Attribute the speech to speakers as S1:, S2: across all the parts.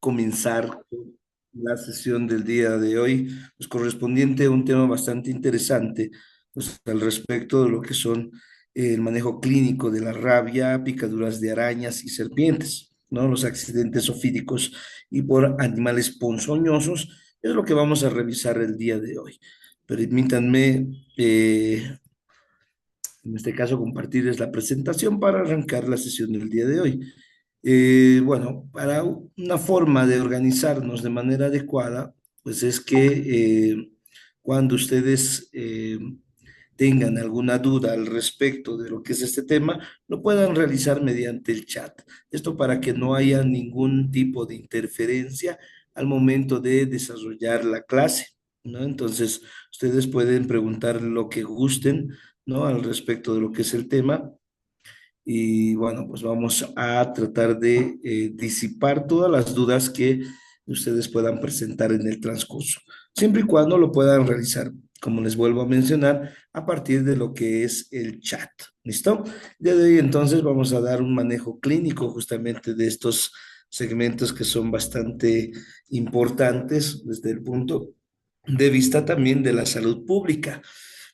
S1: comenzar la sesión del día de hoy, pues correspondiente a un tema bastante interesante, pues al respecto de lo que son el manejo clínico de la rabia, picaduras de arañas y serpientes, ¿no? Los accidentes ofídicos y por animales ponzoñosos es lo que vamos a revisar el día de hoy. Permítanme, en este caso, compartirles la presentación para arrancar la sesión del día de hoy. Bueno, para una forma de organizarnos de manera adecuada, pues es que cuando ustedes tengan alguna duda al respecto de lo que es este tema, lo puedan realizar mediante el chat. Esto para que no haya ningún tipo de interferencia al momento de desarrollar la clase, ¿no? Entonces, ustedes pueden preguntar lo que gusten, ¿no? Al respecto de lo que es el tema y bueno, pues vamos a tratar de disipar todas las dudas que ustedes puedan presentar en el transcurso, siempre y cuando lo puedan realizar, como les vuelvo a mencionar, a partir de lo que es el chat. ¿Listo? El día de hoy entonces vamos a dar un manejo clínico justamente de estos segmentos que son bastante importantes desde el punto de vista también de la salud pública.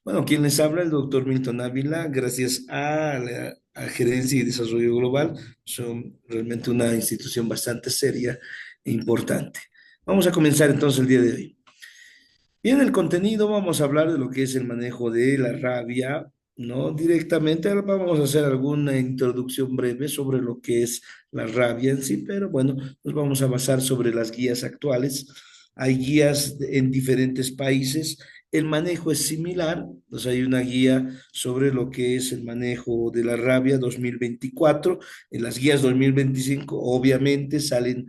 S1: Bueno, quien les habla, el doctor Milton Ávila, gracias a la a Gerencia y Desarrollo Global, son realmente una institución bastante seria e importante. Vamos a comenzar entonces el día de hoy. Y en el contenido vamos a hablar de lo que es el manejo de la rabia, ¿no? Directamente vamos a hacer alguna introducción breve sobre lo que es la rabia en sí, pero bueno, nos vamos a basar sobre las guías actuales. Hay guías en diferentes países. El manejo es similar, pues hay una guía sobre lo que es el manejo de la rabia 2024. En las guías 2025 obviamente salen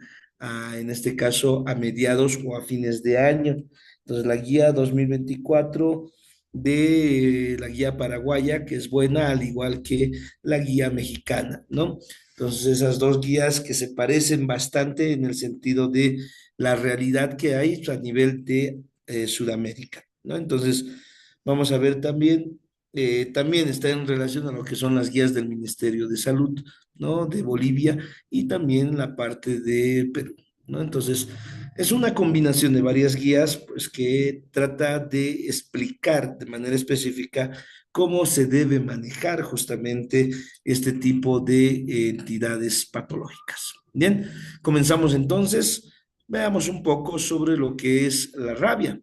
S1: en este caso a mediados o a fines de año. Entonces, la guía 2024 de la guía paraguaya, que es buena, al igual que la guía mexicana, ¿no? Entonces, esas dos guías que se parecen bastante en el sentido de la realidad que hay a nivel de Sudamérica, ¿no? Entonces, vamos a ver también, también está en relación a lo que son las guías del Ministerio de Salud, ¿no? De Bolivia y también la parte de Perú, ¿no? Entonces, es una combinación de varias guías pues, que trata de explicar de manera específica cómo se debe manejar justamente este tipo de entidades patológicas. Bien, comenzamos entonces. Veamos un poco sobre lo que es la rabia.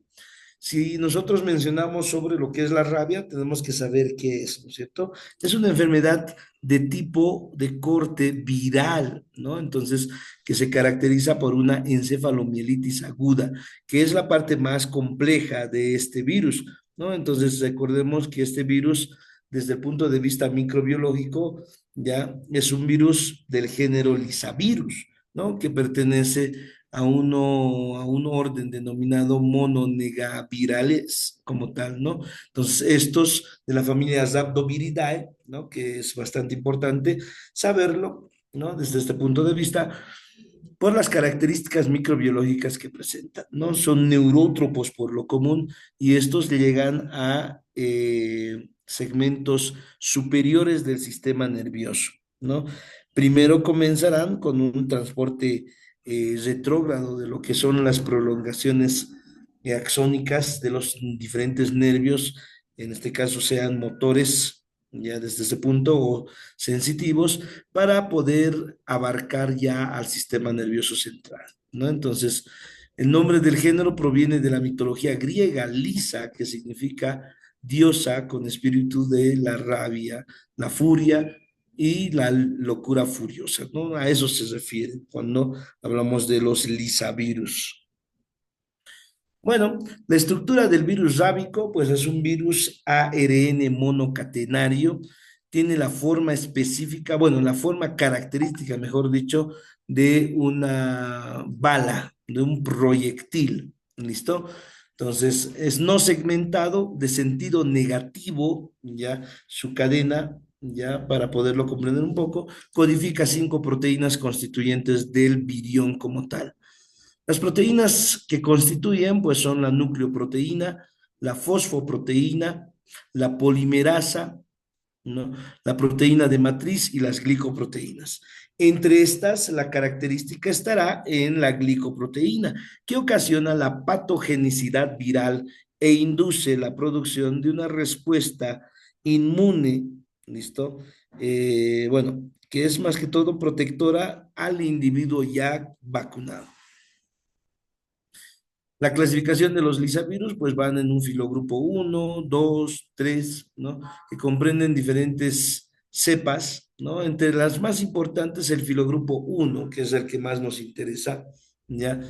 S1: Si nosotros mencionamos sobre lo que es la rabia, tenemos que saber qué es, ¿no es cierto? Es una enfermedad de tipo de corte viral, ¿no? Entonces, que se caracteriza por una encefalomielitis aguda, que es la parte más compleja de este virus, ¿no? Entonces, recordemos que este virus, desde el punto de vista microbiológico, ya es un virus del género Lisavirus, ¿no? Que pertenece a un orden denominado mononegavirales como tal, ¿no? Entonces, estos de la familia Rhabdoviridae, ¿no? Que es bastante importante saberlo, ¿no? Desde este punto de vista, por las características microbiológicas que presentan, ¿no? Son neurótropos por lo común y estos llegan a segmentos superiores del sistema nervioso, ¿no? Primero comenzarán con un transporte retrógrado de lo que son las prolongaciones axónicas de los diferentes nervios, en este caso sean motores, ya desde ese punto, o sensitivos, para poder abarcar ya al sistema nervioso central, ¿no? Entonces, el nombre del género proviene de la mitología griega, Lisa, que significa diosa con espíritu de la rabia, la furia y la locura furiosa, ¿no? A eso se refiere cuando hablamos de los lisavirus. Bueno, la estructura del virus rábico, pues es un virus ARN monocatenario, tiene la forma específica, bueno, la forma característica, mejor dicho, de una bala, de un proyectil, ¿listo? Entonces, es no segmentado de sentido negativo, ya, su cadena, ya, para poderlo comprender un poco, codifica 5 proteínas constituyentes del virión como tal. Las proteínas que constituyen, pues, son la nucleoproteína, la fosfoproteína, la polimerasa, ¿no? La proteína de matriz y las glicoproteínas. Entre estas, la característica estará en la glicoproteína, que ocasiona la patogenicidad viral e induce la producción de una respuesta inmune, ¿listo? Bueno, que es más que todo protectora al individuo ya vacunado. La clasificación de los lisavirus, pues van en un filogrupo uno, 2, 3, ¿no? Que comprenden diferentes cepas, ¿no? Entre las más importantes, el filogrupo uno, que es el que más nos interesa, ¿ya?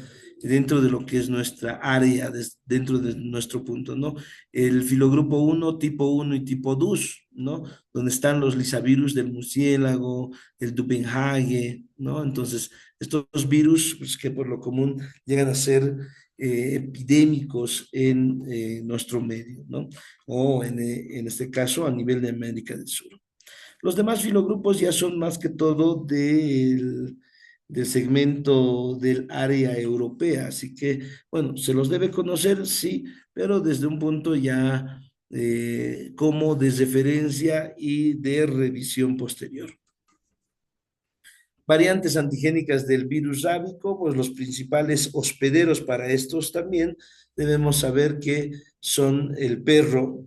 S1: Dentro de lo que es nuestra área, dentro de nuestro punto, ¿no? El filogrupo uno, tipo uno y tipo 2, ¿no? Donde están los lisavirus del murciélago, el Duppenhage, ¿no? Entonces, estos virus, pues que por lo común llegan a ser epidémicos en nuestro medio, ¿no? O en este caso a nivel de América del Sur. Los demás filogrupos ya son más que todo del segmento del área europea, así que, bueno, se los debe conocer, sí, pero desde un punto ya como de referencia y de revisión posterior. Variantes antigénicas del virus rábico, pues los principales hospederos para estos también debemos saber que son el perro,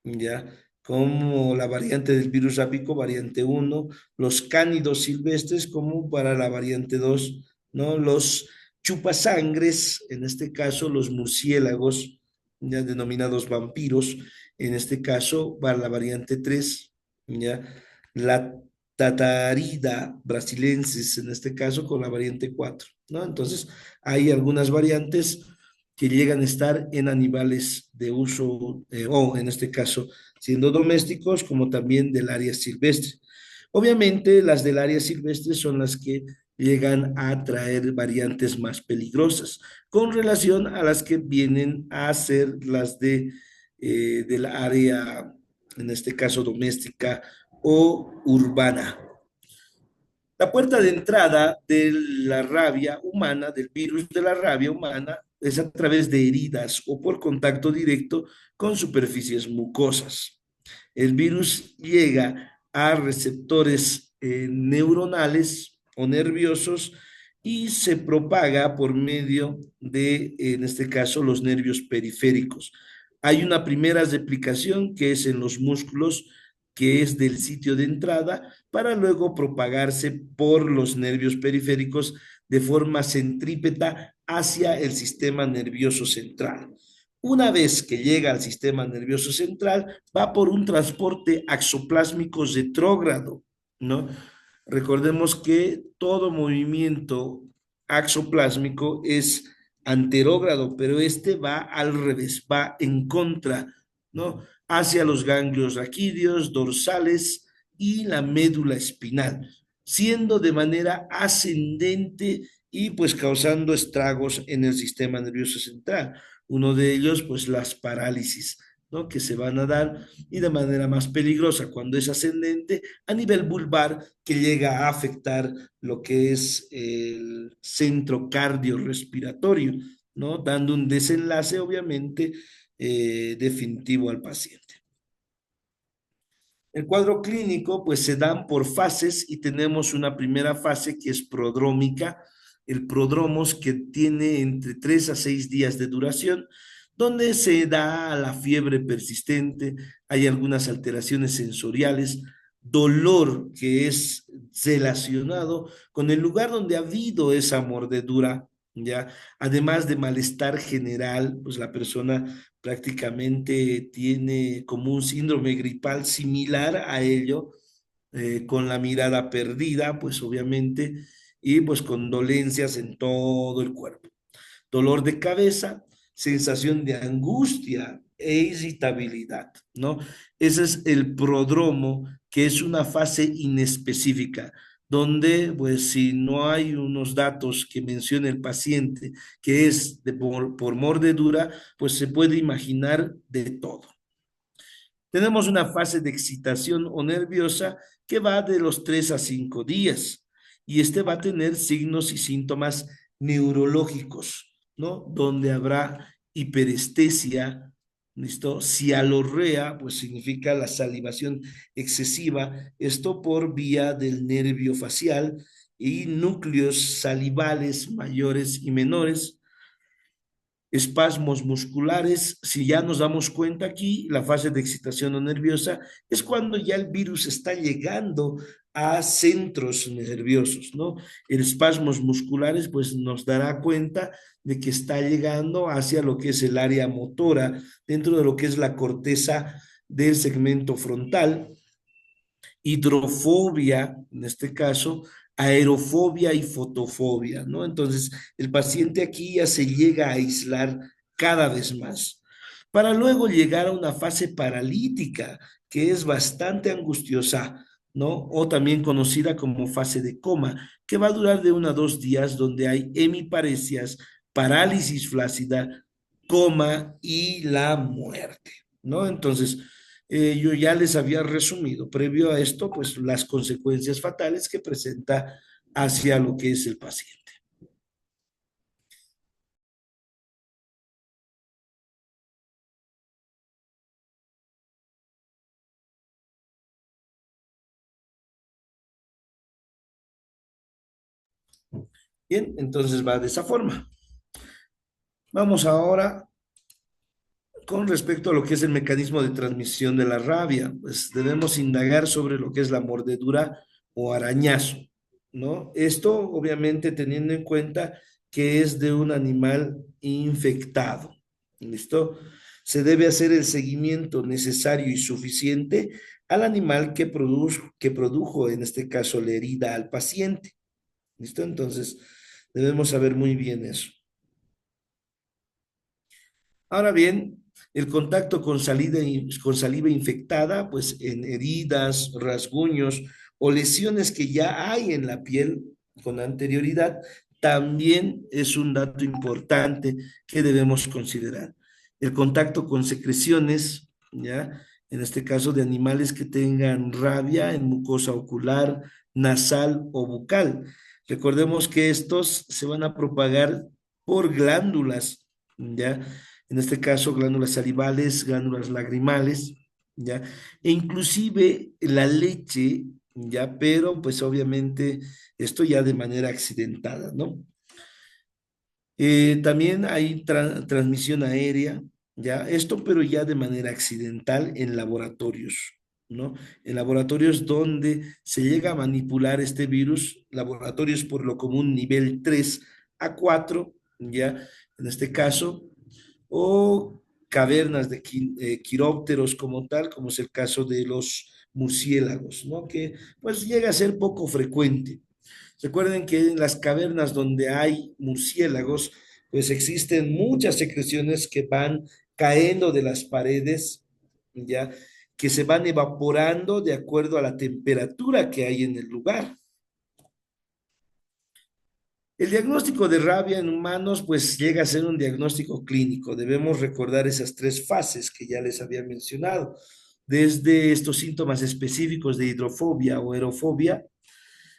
S1: ¿ya? Como la variante del virus rábico, variante uno, los cánidos silvestres como para la variante 2, ¿no? Los chupasangres, en este caso los murciélagos, ya denominados vampiros, en este caso para la variante 3, ¿ya? La Tatarida brasilensis, en este caso con la variante 4, ¿no? Entonces, hay algunas variantes que llegan a estar en animales de uso, o en este caso, siendo domésticos, como también del área silvestre. Obviamente, las del área silvestre son las que llegan a traer variantes más peligrosas, con relación a las que vienen a ser las del área, en este caso doméstica o urbana. La puerta de entrada de la rabia humana, del virus de la rabia humana, es a través de heridas o por contacto directo con superficies mucosas. El virus llega a receptores neuronales o nerviosos y se propaga por medio de, en este caso, los nervios periféricos. Hay una primera replicación que es en los músculos, que es del sitio de entrada, para luego propagarse por los nervios periféricos de forma centrípeta hacia el sistema nervioso central. Una vez que llega al sistema nervioso central, va por un transporte axoplásmico retrógrado, ¿no? Recordemos que todo movimiento axoplásmico es anterógrado, pero este va al revés, va en contra, ¿no? Hacia los ganglios raquídeos, dorsales y la médula espinal, siendo de manera ascendente y pues causando estragos en el sistema nervioso central. Uno de ellos, pues las parálisis, ¿no? Que se van a dar y de manera más peligrosa cuando es ascendente a nivel vulvar, que llega a afectar lo que es el centro cardiorrespiratorio, ¿no? Dando un desenlace, obviamente, definitivo al paciente. El cuadro clínico, pues se dan por fases y tenemos una primera fase que es prodrómica, el prodromos que tiene entre 3 a 6 días de duración, donde se da la fiebre persistente, hay algunas alteraciones sensoriales, dolor que es relacionado con el lugar donde ha habido esa mordedura, ¿ya? Además de malestar general, pues la persona prácticamente tiene como un síndrome gripal similar a ello, con la mirada perdida, pues obviamente, y pues con dolencias en todo el cuerpo. Dolor de cabeza, sensación de angustia e irritabilidad, ¿no? Ese es el prodromo, que es una fase inespecífica, donde, pues, si no hay unos datos que mencione el paciente, que es por mordedura, pues se puede imaginar de todo. Tenemos una fase de excitación o nerviosa que va de los 3 a 5 días y este va a tener signos y síntomas neurológicos, ¿no? Donde habrá hiperestesia, ¿Listo? Cialorrea, pues significa la salivación excesiva, esto por vía del nervio facial y núcleos salivales mayores y menores, espasmos musculares. Si ya nos damos cuenta aquí, la fase de excitación no nerviosa es cuando ya el virus está llegando a centros nerviosos, ¿no? El espasmos musculares pues nos dará cuenta de que está llegando hacia lo que es el área motora, dentro de lo que es la corteza del segmento frontal. Hidrofobia, en este caso, aerofobia y fotofobia, ¿no? Entonces, el paciente aquí ya se llega a aislar cada vez más, para luego llegar a una fase paralítica, que es bastante angustiosa, ¿no? O también conocida como fase de coma, que va a durar de 1 a 2 días, donde hay hemiparesias, parálisis flácida, coma y la muerte, ¿no? Entonces, yo ya les había resumido previo a esto, pues las consecuencias fatales que presenta hacia lo que es el paciente. Bien, entonces va de esa forma. Vamos ahora con respecto a lo que es el mecanismo de transmisión de la rabia. Pues debemos indagar sobre lo que es la mordedura o arañazo, ¿no? Esto obviamente teniendo en cuenta que es de un animal infectado. ¿Listo? Se debe hacer el seguimiento necesario y suficiente al animal que produjo, en este caso, la herida al paciente. ¿Listo? Entonces, debemos saber muy bien eso. Ahora bien, el contacto con saliva infectada, pues en heridas, rasguños o lesiones que ya hay en la piel con anterioridad, también es un dato importante que debemos considerar. El contacto con secreciones, ¿ya? En este caso de animales que tengan rabia en mucosa ocular, nasal o bucal. Recordemos que estos se van a propagar por glándulas, ¿ya? En este caso glándulas salivales, glándulas lagrimales, ¿ya? E inclusive la leche, ¿ya? Pero pues obviamente esto ya de manera accidentada, ¿no? También hay transmisión aérea, ¿ya? Esto pero ya de manera accidental en laboratorios, ¿no? En laboratorios donde se llega a manipular este virus, laboratorios por lo común nivel 3 a 4, ¿ya? En este caso, o cavernas de quirópteros como tal, como es el caso de los murciélagos, ¿no? Que pues llega a ser poco frecuente. Recuerden que en las cavernas donde hay murciélagos, pues existen muchas secreciones que van cayendo de las paredes, ya que se van evaporando de acuerdo a la temperatura que hay en el lugar. El diagnóstico de rabia en humanos, pues llega a ser un diagnóstico clínico. Debemos recordar esas 3 fases que ya les había mencionado, desde estos síntomas específicos de hidrofobia o aerofobia,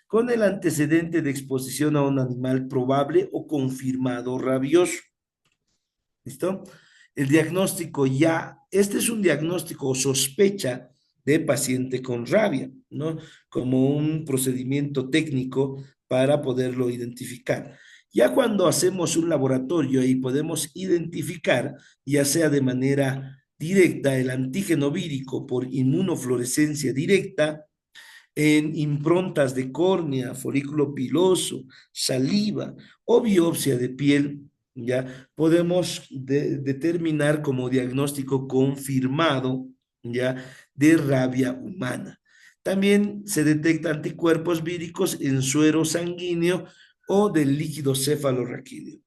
S1: con el antecedente de exposición a un animal probable o confirmado rabioso. ¿Listo? El diagnóstico ya, este es un diagnóstico o sospecha de paciente con rabia, ¿no? Como un procedimiento técnico para poderlo identificar. Ya cuando hacemos un laboratorio y podemos identificar, ya sea de manera directa, el antígeno vírico por inmunofluorescencia directa, en improntas de córnea, folículo piloso, saliva o biopsia de piel, ya podemos determinar como diagnóstico confirmado, ya, de rabia humana. También se detectan anticuerpos víricos en suero sanguíneo o del líquido cefalorraquídeo.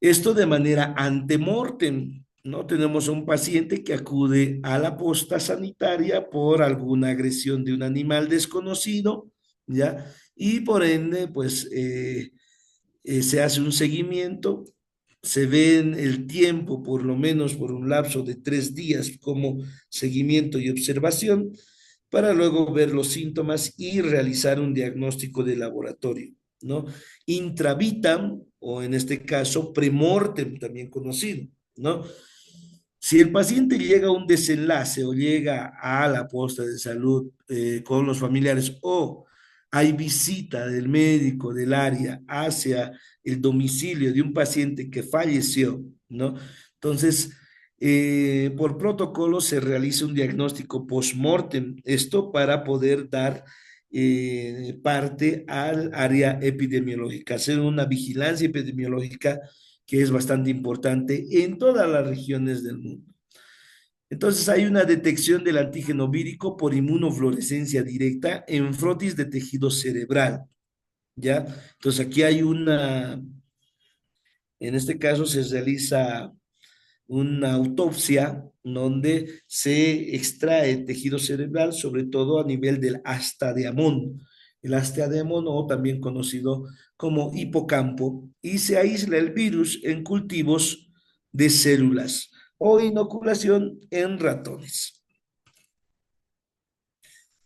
S1: Esto de manera antemortem, ¿no? Tenemos a un paciente que acude a la posta sanitaria por alguna agresión de un animal desconocido, ¿ya? Y por ende, pues se hace un seguimiento, se ve en el tiempo, por lo menos por un lapso de 3 días, como seguimiento y observación, para luego ver los síntomas y realizar un diagnóstico de laboratorio, ¿no? Intravitam, o en este caso, premortem, también conocido, ¿no? Si el paciente llega a un desenlace o llega a la posta de salud con los familiares o hay visita del médico del área hacia el domicilio de un paciente que falleció, ¿no? Entonces, por protocolo se realiza un diagnóstico post-mortem, esto para poder dar parte al área epidemiológica, hacer una vigilancia epidemiológica que es bastante importante en todas las regiones del mundo. Entonces hay una detección del antígeno vírico por inmunofluorescencia directa en frotis de tejido cerebral, ¿ya? Entonces aquí hay en este caso se realiza una autopsia donde se extrae tejido cerebral, sobre todo a nivel del asta de Amón. El asta de Amón, o también conocido como hipocampo, y se aísla el virus en cultivos de células o inoculación en ratones.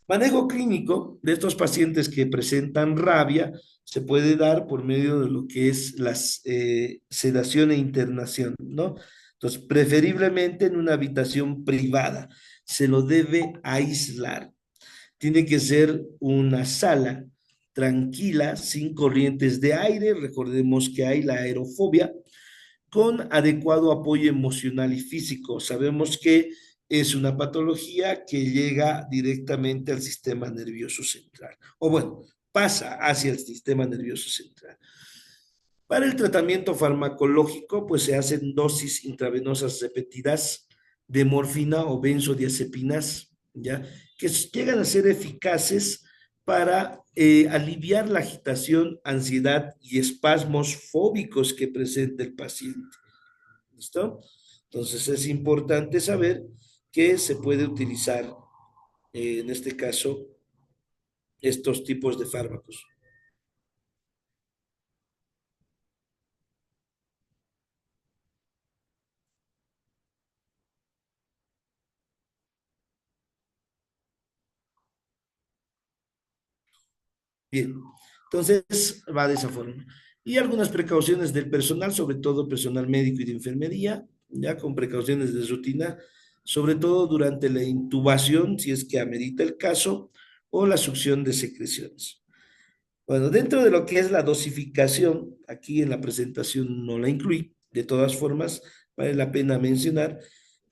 S1: Manejo clínico de estos pacientes que presentan rabia se puede dar por medio de lo que es la sedación e internación, ¿no? Entonces, preferiblemente en una habitación privada. Se lo debe aislar. Tiene que ser una sala tranquila, sin corrientes de aire. Recordemos que hay la aerofobia, con adecuado apoyo emocional y físico. Sabemos que es una patología que llega directamente al sistema nervioso central, o bueno, pasa hacia el sistema nervioso central. Para el tratamiento farmacológico, pues se hacen dosis intravenosas repetidas de morfina o benzodiazepinas, ¿ya? Que llegan a ser eficaces para aliviar la agitación, ansiedad y espasmos fóbicos que presenta el paciente. ¿Listo? Entonces es importante saber que se puede utilizar, en este caso, estos tipos de fármacos. Bien, entonces va de esa forma. Y algunas precauciones del personal, sobre todo personal médico y de enfermería, ya con precauciones de rutina, sobre todo durante la intubación, si es que amerita el caso, o la succión de secreciones. Bueno, dentro de lo que es la dosificación, aquí en la presentación no la incluí, de todas formas, vale la pena mencionar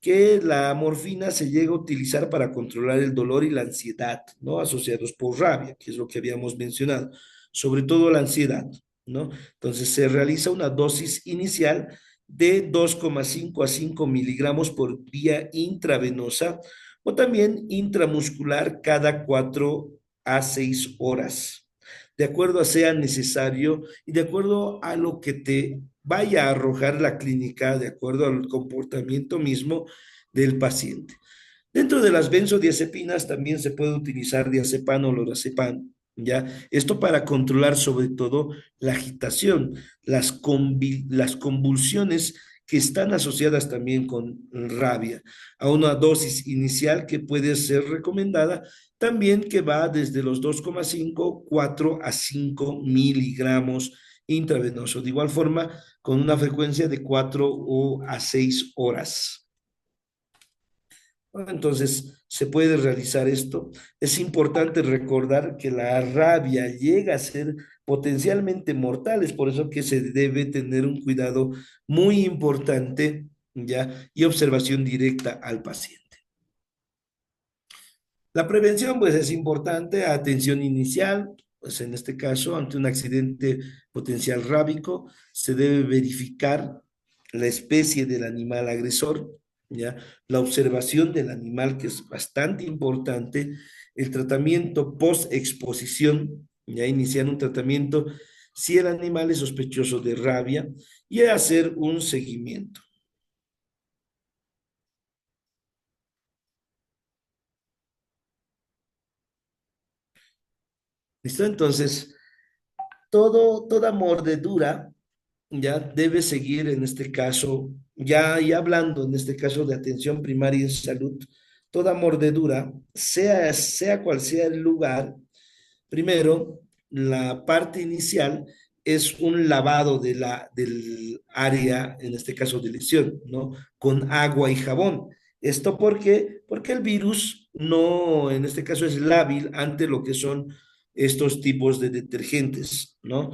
S1: que la morfina se llega a utilizar para controlar el dolor y la ansiedad, ¿no? Asociados por rabia, que es lo que habíamos mencionado, sobre todo la ansiedad, ¿no? Entonces se realiza una dosis inicial de 2,5 a 5 miligramos por vía intravenosa o también intramuscular cada 4 a 6 horas, de acuerdo a sea necesario y de acuerdo a lo que te vaya a arrojar la clínica, de acuerdo al comportamiento mismo del paciente. Dentro de las benzodiazepinas también se puede utilizar diazepam o lorazepam, ¿ya? Esto para controlar sobre todo la agitación, las convulsiones que están asociadas también con rabia, a una dosis inicial que puede ser recomendada también, que va desde los 2,5, 4 a 5 miligramos intravenoso, de igual forma con una frecuencia de 4 o a 6 horas. Entonces, se puede realizar esto. Es importante recordar que la rabia llega a ser potencialmente mortal, es por eso que se debe tener un cuidado muy importante, ¿ya? Y observación directa al paciente. La prevención, pues, es importante, atención inicial, pues en este caso, ante un accidente potencial rábico, se debe verificar la especie del animal agresor, ¿ya? La observación del animal, que es bastante importante, el tratamiento post-exposición, ya iniciar un tratamiento si el animal es sospechoso de rabia y hacer un seguimiento. ¿Listo? Entonces, toda mordedura ya debe seguir en este caso, ya hablando en este caso de atención primaria en salud, toda mordedura, sea cual sea el lugar, primero, la parte inicial es un lavado del área, en este caso de lesión, ¿no? Con agua y jabón. ¿Esto por qué? Porque el virus no, en este caso, es lábil ante lo que son estos tipos de detergentes, ¿no?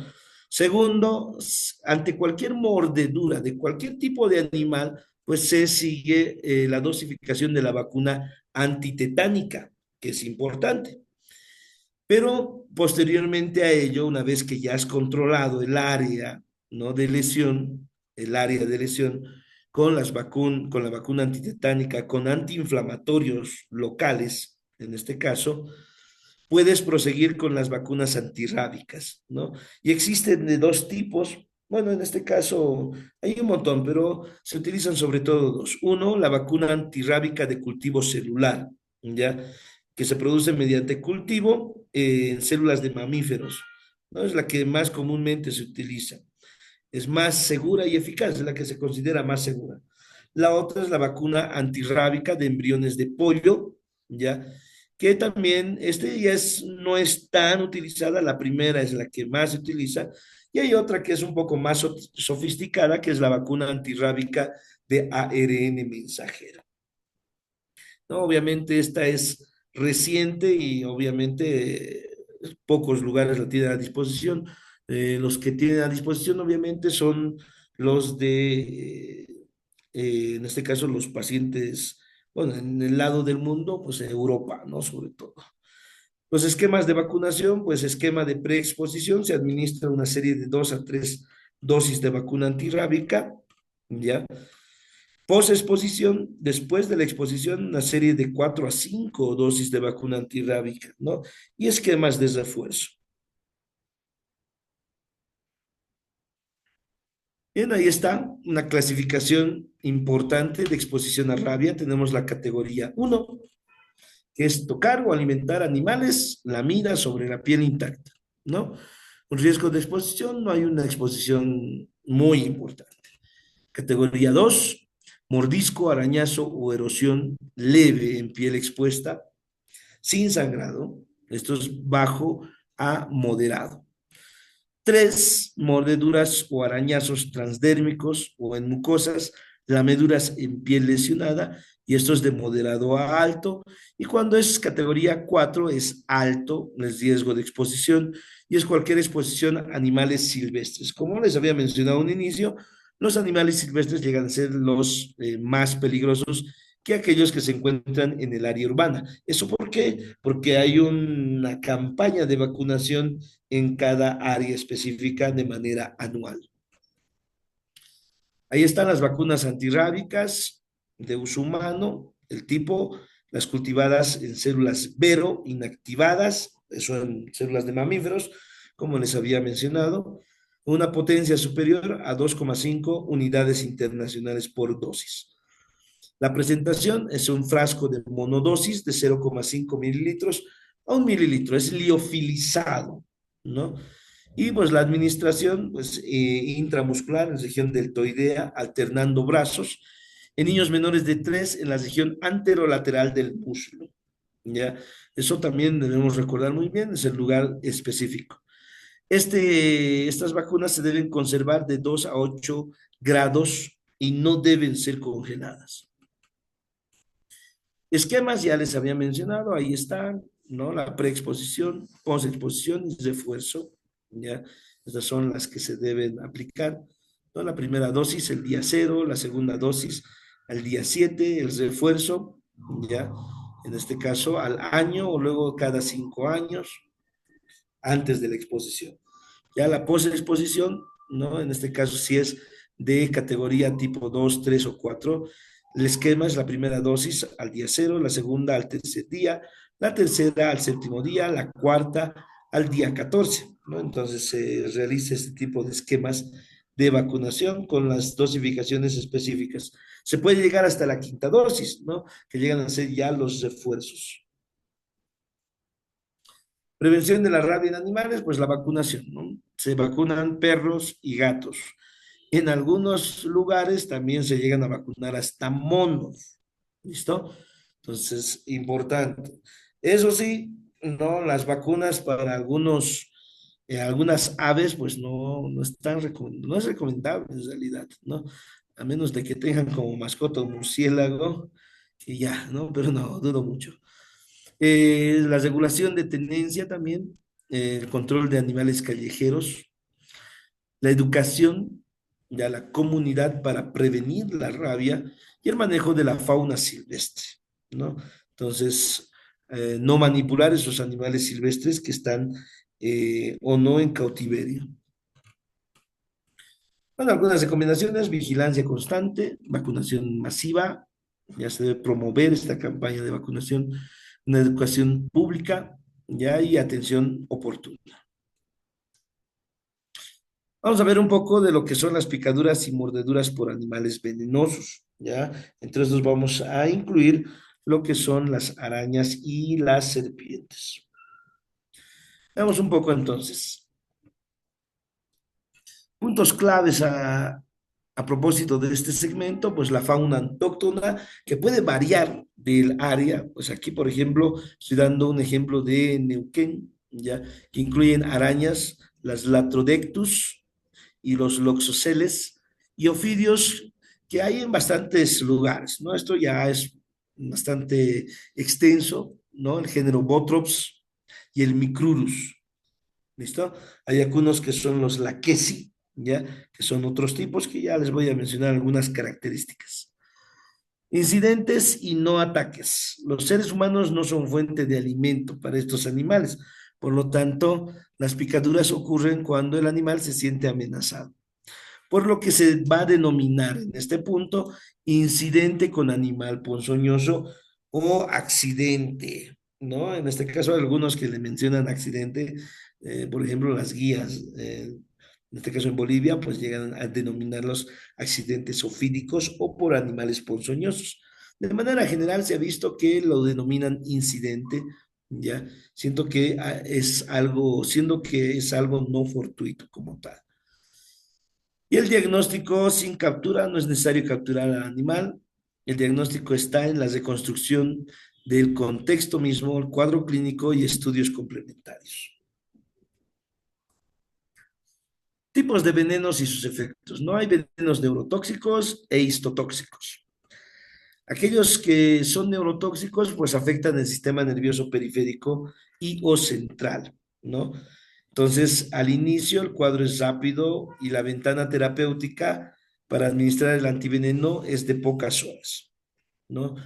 S1: Segundo, ante cualquier mordedura de cualquier tipo de animal, pues se sigue la dosificación de la vacuna antitetánica, que es importante. Pero posteriormente a ello, una vez que ya has controlado el área, ¿no?, de lesión, el área de lesión, con la vacuna antitetánica, con antiinflamatorios locales, en este caso, puedes proseguir con las vacunas antirrábicas, ¿no? Y existen de dos tipos. Bueno, en este caso hay un montón, pero se utilizan sobre todo dos. Uno, la vacuna antirrábica de cultivo celular, ¿ya? Que se produce mediante cultivo en células de mamíferos, ¿no? Es la que más comúnmente se utiliza. Es más segura y eficaz, es la que se considera más segura. La otra es la vacuna antirrábica de embriones de pollo, ¿ya? Que también, ya no es tan utilizada, la primera es la que más se utiliza, y hay otra que es un poco más sofisticada, que es la vacuna antirrábica de ARN mensajero. ¿No? Obviamente esta es reciente y obviamente pocos lugares la tienen a disposición. Los que tienen a disposición obviamente son los en este caso, los pacientes, bueno, en el lado del mundo, pues Europa, ¿no? Sobre todo. Los esquemas de vacunación, pues esquema de preexposición, se administra una serie de 2 a 3 dosis de vacuna antirrábica, ¿ya? Post-exposición, después de la exposición, una serie de 4 a 5 dosis de vacuna antirrábica, ¿no? Y esquemas de refuerzo. Bien, ahí está una clasificación importante de exposición a rabia. Tenemos la categoría 1, que es tocar o alimentar animales, lamida sobre la piel intacta, ¿no? Un riesgo de exposición, no hay una exposición muy importante. Categoría 2, mordisco, arañazo o erosión leve en piel expuesta, sin sangrado. Esto es bajo a moderado. 3, mordeduras o arañazos transdérmicos o en mucosas, lameduras en piel lesionada, y esto es de moderado a alto. Y cuando es categoría 4, es alto el riesgo de exposición, y es cualquier exposición a animales silvestres. Como les había mencionado a un inicio, los animales silvestres llegan a ser los más peligrosos que aquellos que se encuentran en el área urbana. ¿Eso por qué? Porque hay una campaña de vacunación en cada área específica de manera anual. Ahí están las vacunas antirrábicas de uso humano, el tipo, las cultivadas en células Vero inactivadas, son células de mamíferos, como les había mencionado, una potencia superior a 2,5 unidades internacionales por dosis. La presentación es un frasco de monodosis de 0,5 mililitros a 1 mililitro, es liofilizado, ¿no? Y pues la administración, pues intramuscular en región deltoidea, alternando brazos, en niños menores de 3 en la región anterolateral del muslo, ¿ya? Eso también debemos recordar muy bien, es el lugar específico. Estas vacunas se deben conservar de 2 a 8 grados y no deben ser congeladas. Esquemas ya les había mencionado, ahí están, ¿no? La preexposición, posexposición y refuerzo, ¿ya? Estas son las que se deben aplicar, ¿no? La primera dosis el día 0, la segunda dosis al día 7, el refuerzo, ¿ya? En este caso al año o luego cada 5 años antes de la exposición. Ya la posexposición, ¿no? En este caso si es de categoría tipo 2, 3 o 4, el esquema es la primera dosis al día 0, la segunda al tercer día, la tercera al séptimo día, la cuarta al día 14, ¿no? Entonces se realiza este tipo de esquemas de vacunación con las dosificaciones específicas. Se puede llegar hasta la quinta dosis, ¿no? Que llegan a ser ya los refuerzos. Prevención de la rabia en animales, pues la vacunación, ¿no? Se vacunan perros y gatos. En algunos lugares también se llegan a vacunar hasta monos. ¿Listo? Entonces, importante. Eso sí, no, las vacunas para algunos Algunas aves, pues no están, no es recomendable en realidad, ¿no? A menos de que tengan como mascota un murciélago, que ya, ¿no? Pero no, dudo mucho. La regulación de tenencia también, el control de animales callejeros, la educación de la comunidad para prevenir la rabia y el manejo de la fauna silvestre, ¿no? Entonces, no manipular esos animales silvestres que están o no en cautiverio. Bueno, algunas recomendaciones: vigilancia constante, vacunación masiva, ya se debe promover esta campaña de vacunación, una educación pública, ya, y atención oportuna. Vamos a ver un poco de lo que son las picaduras y mordeduras por animales venenosos, ¿ya? Entre estos vamos a incluir lo que son las arañas y las serpientes. Veamos un poco entonces. Puntos claves a propósito de este segmento, pues la fauna autóctona, que puede variar del área. Pues aquí, por ejemplo, estoy dando un ejemplo de Neuquén, ¿ya? Que incluyen arañas, las Latrodectus y los loxoceles y ofidios que hay en bastantes lugares, ¿no? Esto ya es bastante extenso, ¿no? El género Botrops y el Micrurus, ¿listo? Hay algunos que son los Laquesi, ¿ya? Que son otros tipos que ya les voy a mencionar algunas características. Incidentes y no ataques. Los seres humanos no son fuente de alimento para estos animales. Por lo tanto, las picaduras ocurren cuando el animal se siente amenazado, por lo que se va a denominar en este punto incidente con animal ponzoñoso o accidente, ¿no? En este caso, algunos que le mencionan accidente, por ejemplo, las guías, en este caso en Bolivia, pues llegan a denominarlos accidentes ofídicos o por animales ponzoñosos. De manera general se ha visto que lo denominan incidente, ¿ya? Siendo que es algo no fortuito como tal. Y el diagnóstico sin captura, no es necesario capturar al animal. El diagnóstico está en la reconstrucción del contexto mismo, el cuadro clínico y estudios complementarios. Tipos de venenos y sus efectos. No hay venenos neurotóxicos e histotóxicos. Aquellos que son neurotóxicos, pues afectan el sistema nervioso periférico y o central, ¿no? Entonces, al inicio el cuadro es rápido y la ventana terapéutica para administrar el antiveneno es de pocas horas, ¿no?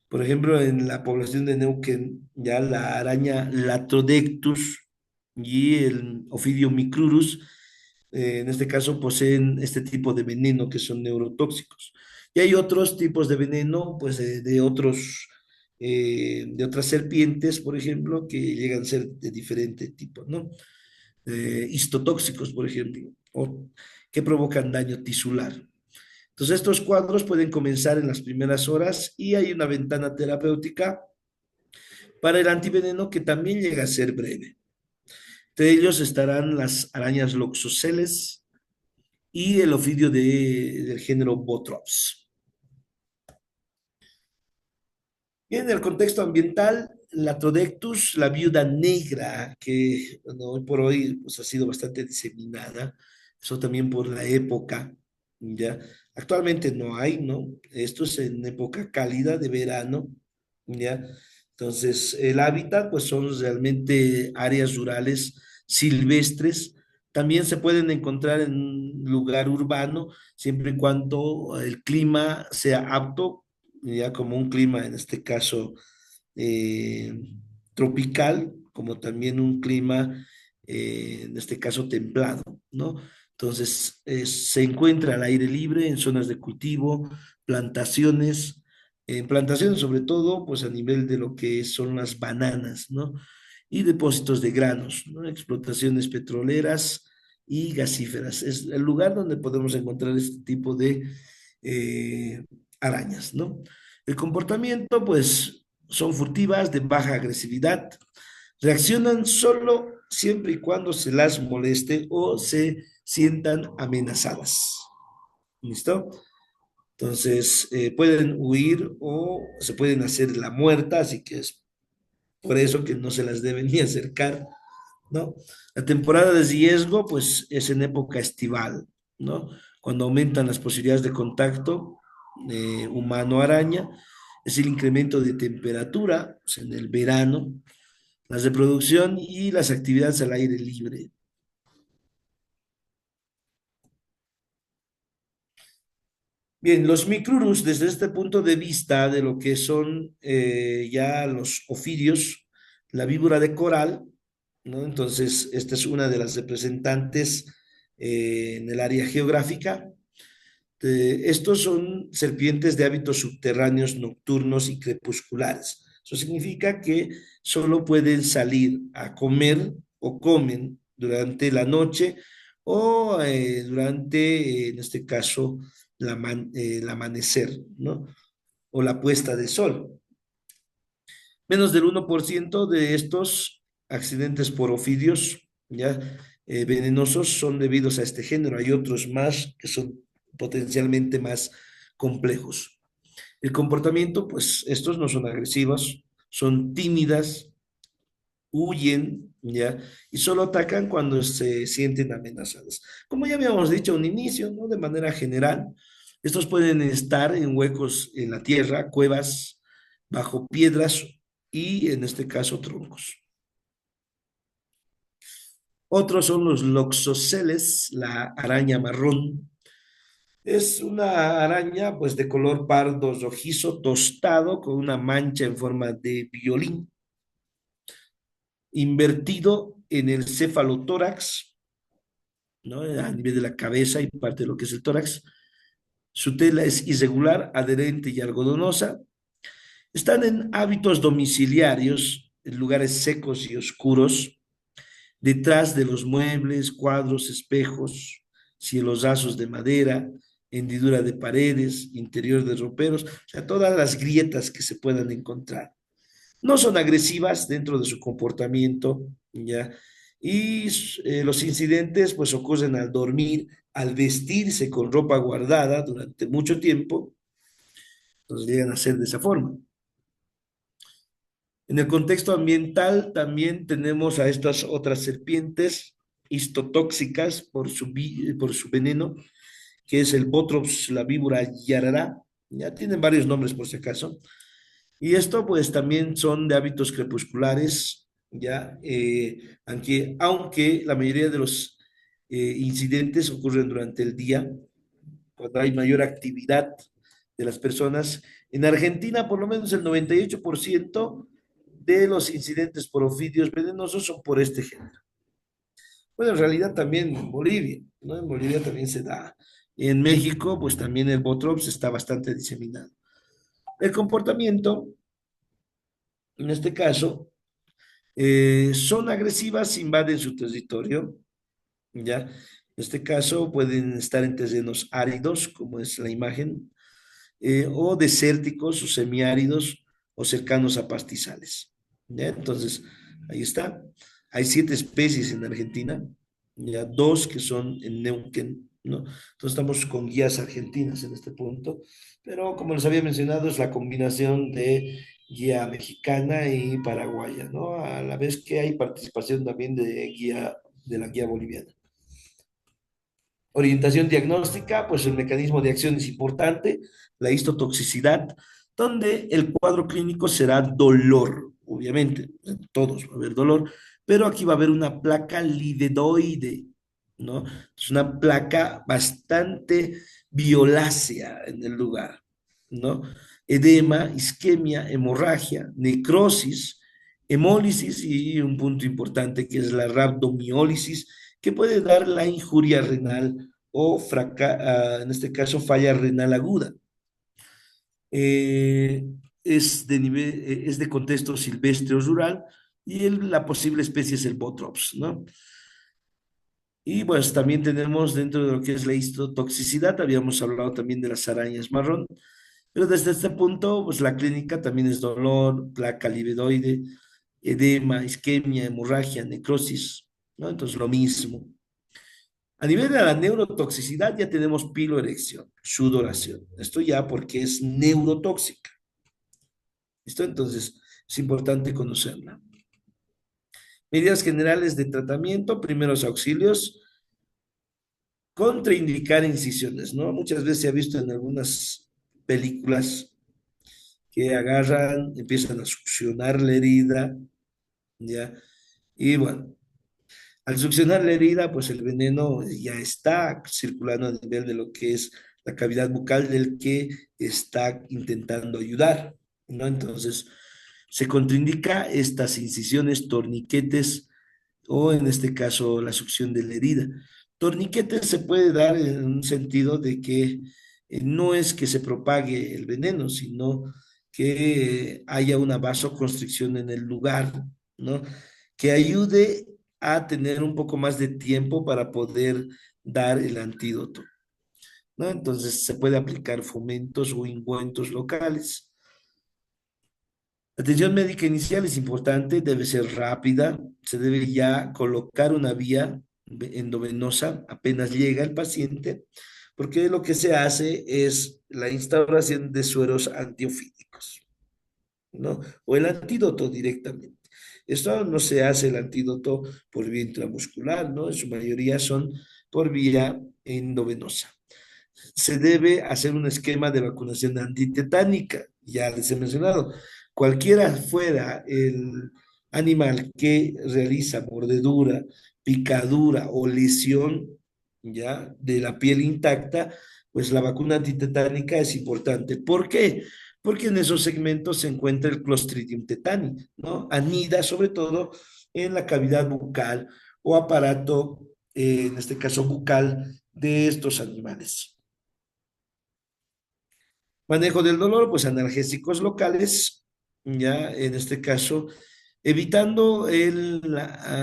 S1: Por ejemplo, en la población de Neuquén, ya la araña Latrodectus y el Ofidio micrurus, en este caso poseen este tipo de veneno que son neurotóxicos. Y hay otros tipos de veneno, pues de otras serpientes, por ejemplo, que llegan a ser de diferente tipo, ¿no? Histotóxicos, por ejemplo, o que provocan daño tisular. Entonces, estos cuadros pueden comenzar en las primeras horas y hay una ventana terapéutica para el antiveneno que también llega a ser breve. Entre ellos estarán las arañas loxoceles y el ofidio del género Botrops. Y en el contexto ambiental, la Trodectus, la viuda negra, que bueno, hoy por hoy pues, ha sido bastante diseminada, eso también por la época, ¿ya? Actualmente no hay, ¿no? Esto es en época cálida de verano, ¿ya? Entonces, el hábitat, pues son realmente áreas rurales silvestres. También se pueden encontrar en un lugar urbano, siempre y cuando el clima sea apto, ya como un clima, en este caso, eh, tropical, como también un clima, en este caso, templado, ¿no? Entonces, se encuentra al aire libre en zonas de cultivo, plantaciones, en plantaciones sobre todo, pues a nivel de lo que son las bananas, ¿no? Y depósitos de granos, ¿no? Explotaciones petroleras y gasíferas. Es el lugar donde podemos encontrar este tipo de eh, arañas, ¿no? El comportamiento, pues, son furtivas, de baja agresividad, reaccionan solo siempre y cuando se las moleste o se sientan amenazadas. ¿Listo? Entonces, pueden huir o se pueden hacer la muerta, así que es por eso que no se las deben ni acercar, ¿no? La temporada de riesgo, pues, es en época estival, ¿no? Cuando aumentan las posibilidades de contacto humano-araña, es el incremento de temperatura, pues, en el verano, la reproducción y las actividades al aire libre. Bien, los micrurus, desde este punto de vista de lo que son ya los ofidios, la víbora de coral, ¿no? Entonces, esta es una de las representantes en el área geográfica. Estos son serpientes de hábitos subterráneos, nocturnos y crepusculares. Eso significa que solo pueden salir a comer o comen durante la noche o durante, en este caso, el amanecer, ¿no? O la puesta de sol. Menos del 1% de estos accidentes por ofidios, ya venenosos, son debidos a este género. Hay otros más que son potencialmente más complejos. El comportamiento, pues estos no son agresivos, son tímidas, huyen, ¿ya? Y solo atacan cuando se sienten amenazadas. Como ya habíamos dicho a un inicio, ¿no? De manera general, estos pueden estar en huecos en la tierra, cuevas, bajo piedras y, en este caso, troncos. Otros son los loxoceles, la araña marrón. Es una araña, pues, de color pardo rojizo, tostado, con una mancha en forma de violín, invertido en el cefalotórax, ¿no? A nivel de la cabeza y parte de lo que es el tórax. Su tela es irregular, adherente y algodonosa. Están en hábitos domiciliarios, en lugares secos y oscuros, detrás de los muebles, cuadros, espejos, cielos rasos de madera, hendidura de paredes, interior de roperos, o sea, todas las grietas que se puedan encontrar. No son agresivas dentro de su comportamiento, ¿ya? Y los incidentes pues ocurren al dormir, al vestirse con ropa guardada durante mucho tiempo, entonces llegan a ser de esa forma. En el contexto ambiental también tenemos a estas otras serpientes histotóxicas por su veneno, que es el Botrops, la víbora yarará. Ya tienen varios nombres por si acaso. Y esto pues también son de hábitos crepusculares, ya, aunque la mayoría de los incidentes ocurren durante el día, cuando hay mayor actividad de las personas. En Argentina, por lo menos el 98% de los incidentes por ofidios venenosos son por este género. Bueno, en realidad también en Bolivia, ¿no? En Bolivia también se da. En México, pues también el Botrops está bastante diseminado. El comportamiento, en este caso, son agresivas, invaden su territorio, ¿ya? En este caso pueden estar en terrenos áridos, como es la imagen, o desérticos o semiáridos o cercanos a pastizales, ¿ya? Entonces, ahí está. Hay 7 especies en Argentina, ya dos que son en Neuquén, ¿no? Entonces estamos con guías argentinas en este punto, pero como les había mencionado, es la combinación de guía mexicana y paraguaya, ¿no? A la vez que hay participación también de la guía boliviana. Orientación diagnóstica, pues el mecanismo de acción es importante, la histotoxicidad, donde el cuadro clínico será dolor, obviamente, en todos va a haber dolor, pero aquí va a haber una placa livedoide, ¿no? Es una placa bastante violácea en el lugar, ¿no? Edema, isquemia, hemorragia, necrosis, hemólisis y un punto importante que es la rhabdomiólisis, que puede dar la injuria renal o, en este caso, falla renal aguda. Eh, es de contexto silvestre o rural y la posible especie es el Botrops, ¿no? Y pues también tenemos dentro de lo que es la histotoxicidad, habíamos hablado también de las arañas marrón, pero desde este punto, pues la clínica también es dolor, placa livedoide, edema, isquemia, hemorragia, necrosis, ¿no? Entonces lo mismo. A nivel de la neurotoxicidad ya tenemos piloerección, sudoración. Esto ya porque es neurotóxica. ¿Listo? Entonces es importante conocerla. Medidas generales de tratamiento, primeros auxilios, contraindicar incisiones, ¿no? Muchas veces se ha visto en algunas películas que agarran, empiezan a succionar la herida, ¿ya? Y bueno, al succionar la herida, pues el veneno ya está circulando a nivel de lo que es la cavidad bucal del que está intentando ayudar, ¿no? Entonces, se contraindica estas incisiones, torniquetes o en este caso la succión de la herida. Torniquete se puede dar en un sentido de que no es que se propague el veneno, sino que haya una vasoconstricción en el lugar, ¿no? Que ayude a tener un poco más de tiempo para poder dar el antídoto, ¿no? Entonces se puede aplicar fomentos o ungüentos locales. La atención médica inicial es importante, debe ser rápida, se debe ya colocar una vía endovenosa apenas llega el paciente, porque lo que se hace es la instauración de sueros antiofídicos, ¿no? O el antídoto directamente. Esto no se hace el antídoto por vía intramuscular, ¿no? En su mayoría son por vía endovenosa. Se debe hacer un esquema de vacunación antitetánica, ya les he mencionado. Cualquiera fuera el animal que realiza mordedura, picadura o lesión ya de la piel intacta, pues la vacuna antitetánica es importante. ¿Por qué? Porque en esos segmentos se encuentra el Clostridium tetani, ¿no? Anida sobre todo en la cavidad bucal o aparato, en este caso bucal, de estos animales. Manejo del dolor, pues analgésicos locales, ya en este caso, evitando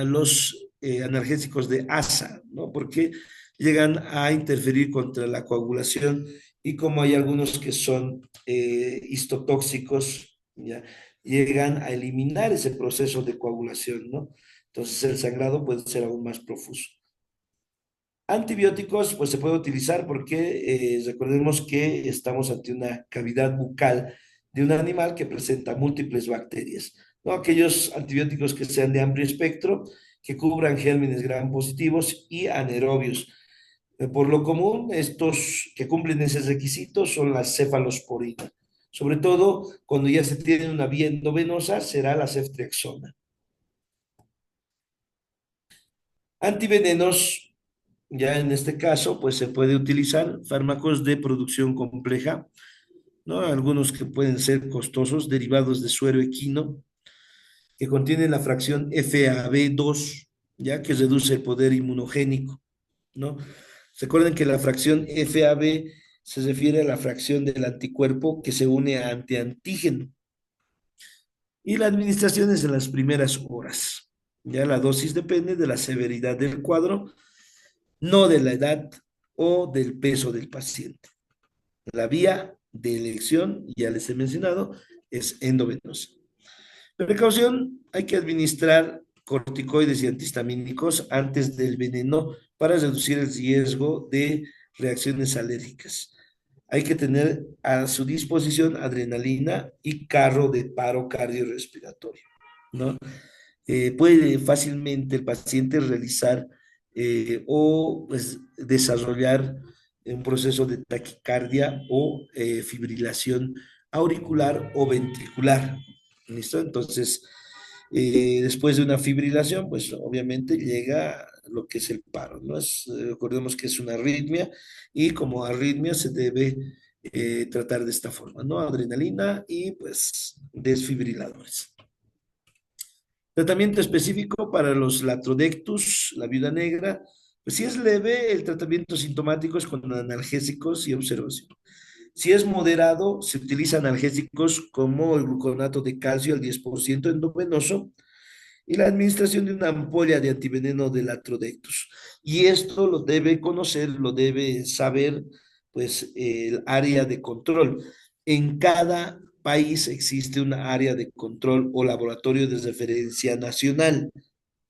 S1: los analgésicos de ASA, ¿no? Porque llegan a interferir contra la coagulación y como hay algunos que son histotóxicos, ya llegan a eliminar ese proceso de coagulación, ¿no? Entonces el sangrado puede ser aún más profuso. Antibióticos, pues se puede utilizar porque recordemos que estamos ante una cavidad bucal de un animal que presenta múltiples bacterias, ¿no? Aquellos antibióticos que sean de amplio espectro, que cubran gérmenes gram positivos y anaerobios. Por lo común, estos que cumplen ese requisito son las cefalosporina. Sobre todo, cuando ya se tiene una vía endovenosa, será la ceftriaxona. Antivenenos, ya en este caso, pues se puede utilizar fármacos de producción compleja, ¿no? Algunos que pueden ser costosos, derivados de suero equino, que contienen la fracción FAB2, ya que reduce el poder inmunogénico, ¿no? Recuerden que la fracción FAB se refiere a la fracción del anticuerpo que se une a antiantígeno. Y la administración es en las primeras horas. Ya la dosis depende de la severidad del cuadro, no de la edad o del peso del paciente. La vía de elección, ya les he mencionado, es endovenosa. Precaución, hay que administrar corticoides y antihistamínicos antes del veneno para reducir el riesgo de reacciones alérgicas. Hay que tener a su disposición adrenalina y carro de paro cardiorrespiratorio, ¿no? Puede fácilmente el paciente realizar o pues, desarrollar un proceso de taquicardia o fibrilación auricular o ventricular. ¿Listo? Entonces, después de una fibrilación, pues obviamente llega lo que es el paro, ¿no? Recordemos que es una arritmia y como arritmia se debe tratar de esta forma, ¿no? Adrenalina y pues desfibriladores. Tratamiento específico para los latrodectus, la viuda negra. Pues si es leve, el tratamiento sintomático es con analgésicos y observación. Si es moderado, se utilizan analgésicos como el gluconato de calcio al 10% endovenoso y la administración de una ampolla de antiveneno de latrodectus. Y esto lo debe conocer, lo debe saber, pues, el área de control. En cada país existe una área de control o laboratorio de referencia nacional.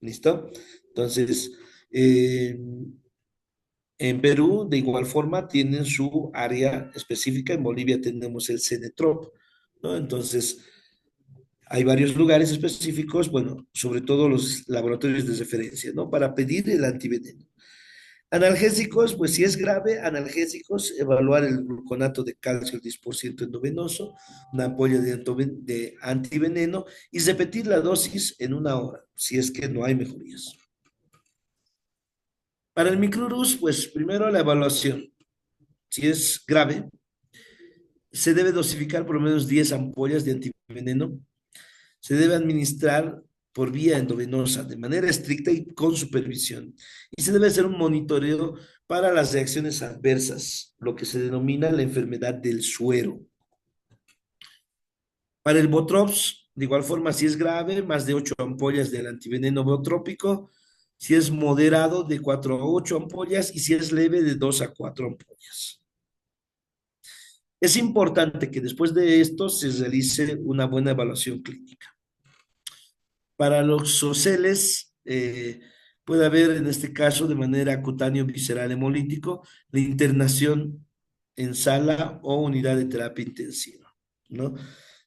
S1: ¿Listo? Entonces, eh, en Perú, de igual forma, tienen su área específica. En Bolivia tenemos el CENETROP, ¿no? Entonces, Hay varios lugares específicos, bueno, sobre todo los laboratorios de referencia, ¿no? Para pedir el antiveneno. Analgésicos, pues si es grave, analgésicos, evaluar el gluconato de calcio al 10% endovenoso, una ampolla de antiveneno y repetir la dosis en una hora, si es que no hay mejorías. Para el micrurus, pues primero la evaluación. Si es grave, se debe dosificar por lo menos 10 ampollas de antiveneno. Se debe administrar por vía endovenosa de manera estricta y con supervisión. Y se debe hacer un monitoreo para las reacciones adversas, lo que se denomina la enfermedad del suero. Para el Botrops, de igual forma, si es grave, más de 8 ampollas del antiveneno botrópico. Si es moderado, de 4 a 8 ampollas. Y si es leve, de 2 a 4 ampollas. Es importante que después de esto se realice una buena evaluación clínica. Para los oceles, puede haber en este caso de manera cutáneo visceral hemolítico la internación en sala o unidad de terapia intensiva, ¿no?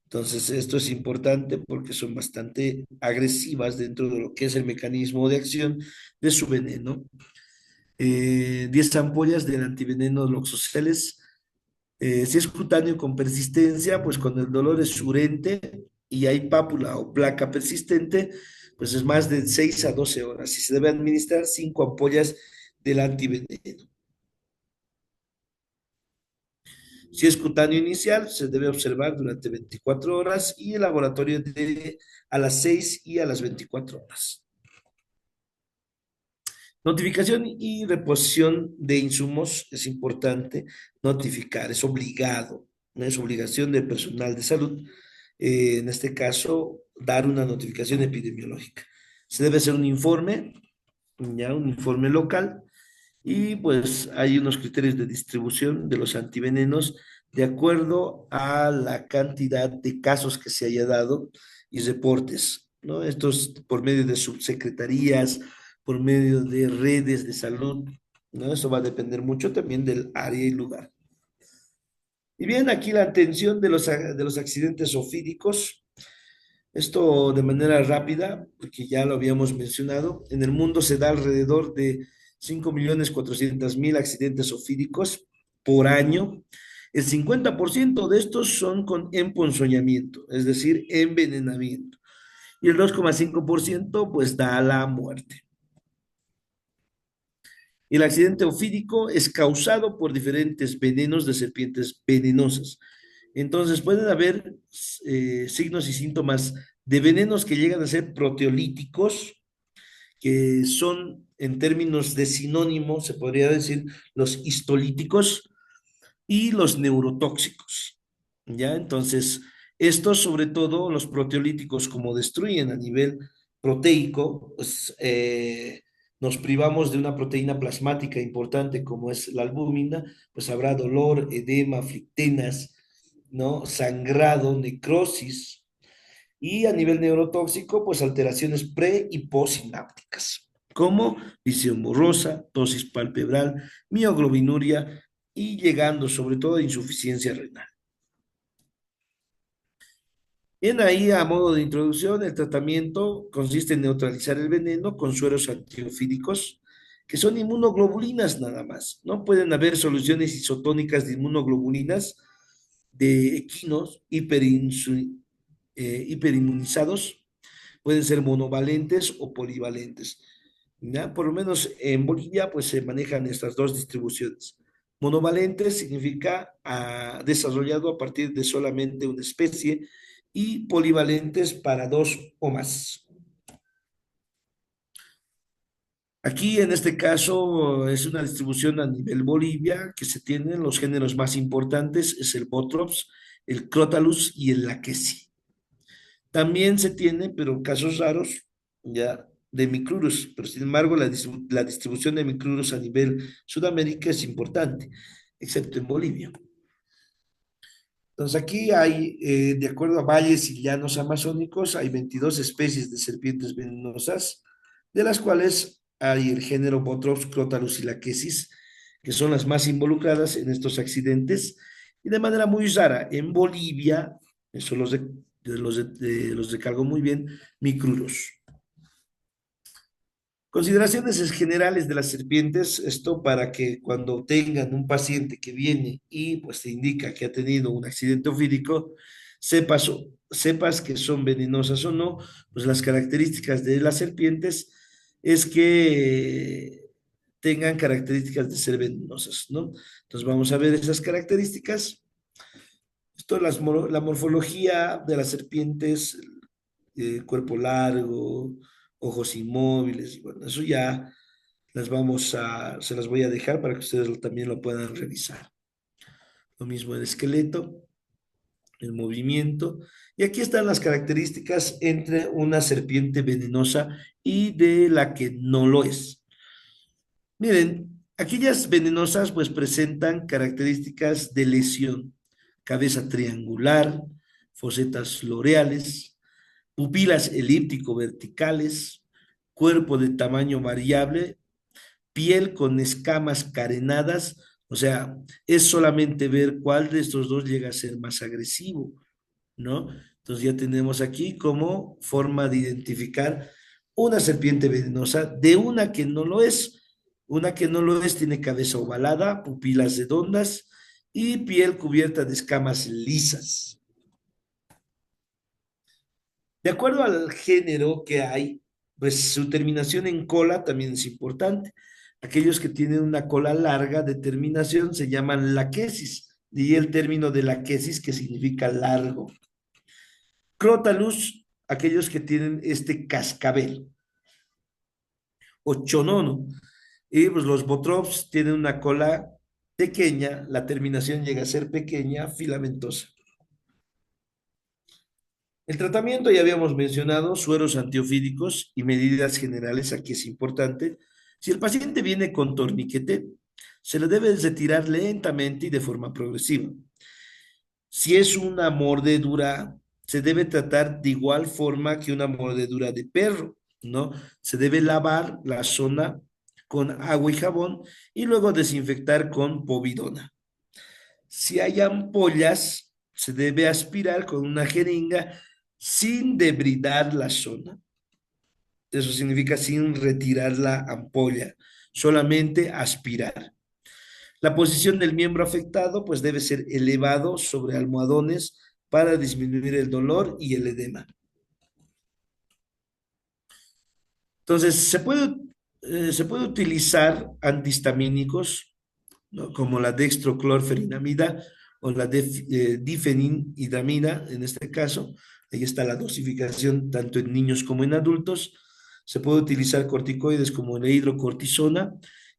S1: Entonces, esto es importante porque son bastante agresivas dentro de lo que es el mecanismo de acción de su veneno. 10 ampollas del antiveneno Loxoceles. Si es cutáneo con persistencia, pues cuando el dolor es urente y hay pápula o placa persistente, pues es más de 6 a 12 horas. Y se debe administrar 5 ampollas del antiveneno. Si es cutáneo inicial, se debe observar durante 24 horas y el laboratorio a las 6 y a las 24 horas. Notificación y reposición de insumos es importante notificar, es obligado, no es obligación del personal de salud, en este caso, dar una notificación epidemiológica. Se debe hacer un informe, ya un informe local, y pues hay unos criterios de distribución de los antivenenos de acuerdo a la cantidad de casos que se haya dado y reportes, ¿no? Estos por medio de subsecretarías, por medio de redes de salud, ¿no? Eso va a depender mucho también del área y lugar. Y bien, aquí la atención de los accidentes ofídicos, esto de manera rápida, porque ya lo habíamos mencionado, en el mundo se da alrededor de 5.400.000 accidentes ofídicos por año. El 50% de estos son con emponzoñamiento, es decir, envenenamiento. Y el 2,5% pues da la muerte. El accidente ofídico es causado por diferentes venenos de serpientes venenosas. Entonces pueden haber signos y síntomas de venenos que llegan a ser proteolíticos, que son en términos de sinónimo, se podría decir, los histolíticos y los neurotóxicos. ¿Ya? Entonces, estos sobre todo, los proteolíticos, como destruyen a nivel proteico, pues nos privamos de una proteína plasmática importante como es la albúmina, pues habrá dolor, edema, flictenas, ¿no? Sangrado, necrosis, y a nivel neurotóxico, pues alteraciones pre y postsinápticas, como visión borrosa, tosis palpebral, mioglobinuria y llegando sobre todo a insuficiencia renal. Bien, ahí a modo de introducción, el tratamiento consiste en neutralizar el veneno con sueros antiofídicos, que son inmunoglobulinas nada más. No pueden haber soluciones isotónicas de inmunoglobulinas de equinos hiperinmunizados, pueden ser monovalentes o polivalentes. ¿Ya? Por lo menos en Bolivia pues se manejan estas dos distribuciones. Monovalente significa desarrollado a partir de solamente una especie y polivalentes para dos o más. Aquí en este caso es una distribución a nivel Bolivia que se tienen los géneros más importantes, es el Botrops, el Crotalus y el Laquesi. También se tiene, pero en casos raros, ya de micrurus, pero sin embargo la distribución de micrurus a nivel Sudamérica es importante, excepto en Bolivia. Entonces aquí hay, de acuerdo a valles y llanos amazónicos, hay 22 especies de serpientes venenosas, de las cuales hay el género Botrops, Crotalus y Lachesis, que son las más involucradas en estos accidentes, y de manera muy rara, en Bolivia, eso los los recalco muy bien, micruros. Consideraciones generales de las serpientes, esto para que cuando tengan un paciente que viene y pues te indica que ha tenido un accidente ofídico, sepas que son venenosas o no, pues las características de las serpientes es que tengan características de ser venenosas, ¿no? Entonces vamos a ver esas características. Esto, la morfología de las serpientes, cuerpo largo, ojos inmóviles, bueno, eso ya se las voy a dejar para que ustedes también lo puedan revisar. Lo mismo el esqueleto, el movimiento. Y aquí están las características entre una serpiente venenosa y de la que no lo es. Miren, aquellas venenosas pues presentan características de lesión, cabeza triangular, fosetas loreales, pupilas elíptico-verticales, cuerpo de tamaño variable, piel con escamas carenadas, o sea, es solamente ver cuál de estos dos llega a ser más agresivo, ¿no? Entonces ya tenemos aquí como forma de identificar una serpiente venenosa de una que no lo es. Una que no lo es tiene cabeza ovalada, pupilas redondas y piel cubierta de escamas lisas. De acuerdo al género que hay, pues su terminación en cola también es importante. Aquellos que tienen una cola larga de terminación se llaman laquesis, y el término de laquesis que significa largo. Crotalus, aquellos que tienen este cascabel, o chonono. Y pues los botrops tienen una cola pequeña, la terminación llega a ser pequeña, filamentosa. El tratamiento ya habíamos mencionado, sueros antiofídicos y medidas generales, aquí es importante. Si el paciente viene con torniquete, se le debe retirar lentamente y de forma progresiva. Si es una mordedura, se debe tratar de igual forma que una mordedura de perro, ¿no? Se debe lavar la zona con agua y jabón y luego desinfectar con povidona. Si hay ampollas, se debe aspirar con una jeringa sin debridar la zona. Eso significa sin retirar la ampolla, solamente aspirar. La posición del miembro afectado pues debe ser elevado sobre almohadones para disminuir el dolor y el edema. Entonces, se puede utilizar antihistamínicos, ¿no? Como la dextroclorferinamida o la difenhidramina, en este caso. Ahí está la dosificación tanto en niños como en adultos. Se puede utilizar corticoides como la hidrocortisona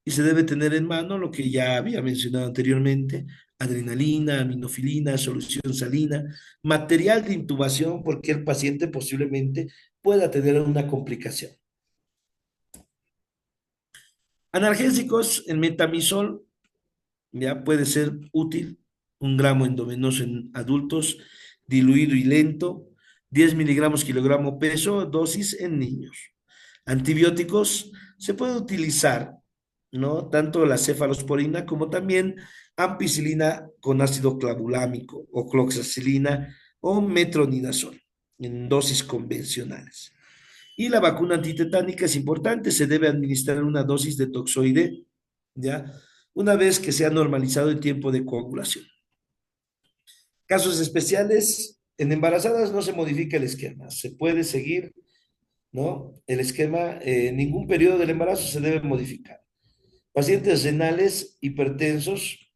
S1: y se debe tener en mano lo que ya había mencionado anteriormente, adrenalina, aminofilina, solución salina, material de intubación porque el paciente posiblemente pueda tener una complicación. Analgésicos, el metamizol ya puede ser útil, 1 gramo endovenoso en adultos, diluido y lento, 10 miligramos kilogramo peso, dosis en niños. Antibióticos, se puede utilizar, ¿no? Tanto la cefalosporina como también ampicilina con ácido clavulámico o cloxacilina o metronidazol en dosis convencionales. Y la vacuna antitetánica es importante, se debe administrar una dosis de toxoide, ¿ya? Una vez que se ha normalizado el tiempo de coagulación. Casos especiales, en embarazadas no se modifica el esquema, se puede seguir, ¿no? El esquema, en ningún periodo del embarazo se debe modificar. Pacientes renales, hipertensos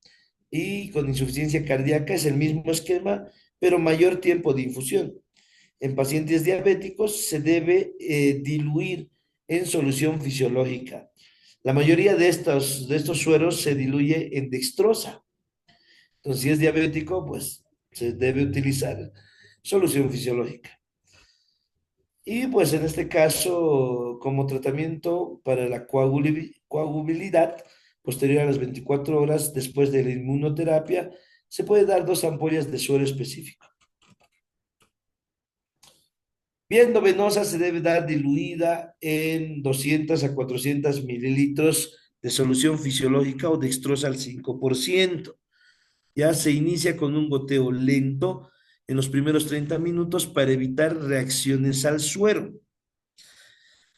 S1: y con insuficiencia cardíaca es el mismo esquema, pero mayor tiempo de infusión. En pacientes diabéticos se debe diluir en solución fisiológica. La mayoría de estos sueros se diluye en dextrosa. Entonces, si es diabético, pues se debe utilizar solución fisiológica. Y pues en este caso, como tratamiento para la coagulabilidad posterior a las 24 horas después de la inmunoterapia, se puede dar 2 ampollas de suero específico. Vía endovenosa se debe dar diluida en 200 a 400 mililitros de solución fisiológica o dextrosa al 5%. Ya se inicia con un goteo lento en los primeros 30 minutos para evitar reacciones al suero.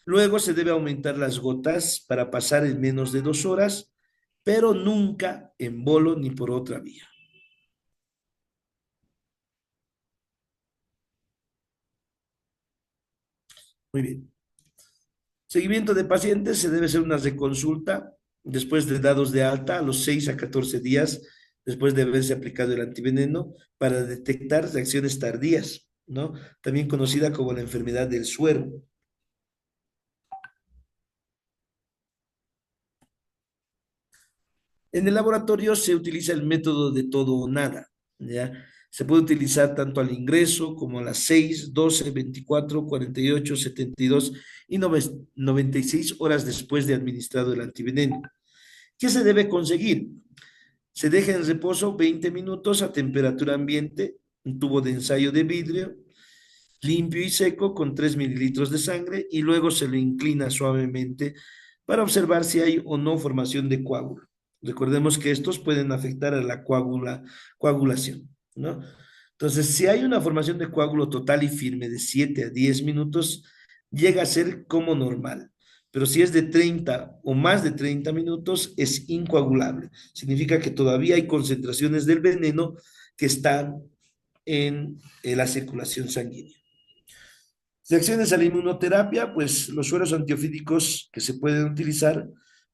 S1: Luego se debe aumentar las gotas para pasar en menos de 2 horas, pero nunca en bolo ni por otra vía. Muy bien. Seguimiento de pacientes se debe hacer una reconsulta después de dados de alta a los 6 a 14 días después de haberse aplicado el antiveneno para detectar reacciones tardías, ¿no? También conocida como la enfermedad del suero. En el laboratorio se utiliza el método de todo o nada, ¿ya? Se puede utilizar tanto al ingreso como a las 6, 12, 24, 48, 72 y 96 horas después de administrado el antiveneno. ¿Qué se debe conseguir? Se deja en reposo 20 minutos a temperatura ambiente, un tubo de ensayo de vidrio, limpio y seco con 3 mililitros de sangre y luego se lo inclina suavemente para observar si hay o no formación de coágulo. Recordemos que estos pueden afectar a la coagulación, ¿no? Entonces, si hay una formación de coágulo total y firme de 7 a 10 minutos, llega a ser como normal. Pero si es de 30 o más de 30 minutos, es incoagulable. Significa que todavía hay concentraciones del veneno que están en la circulación sanguínea. Reacciones a la inmunoterapia, pues los sueros antiofídicos que se pueden utilizar,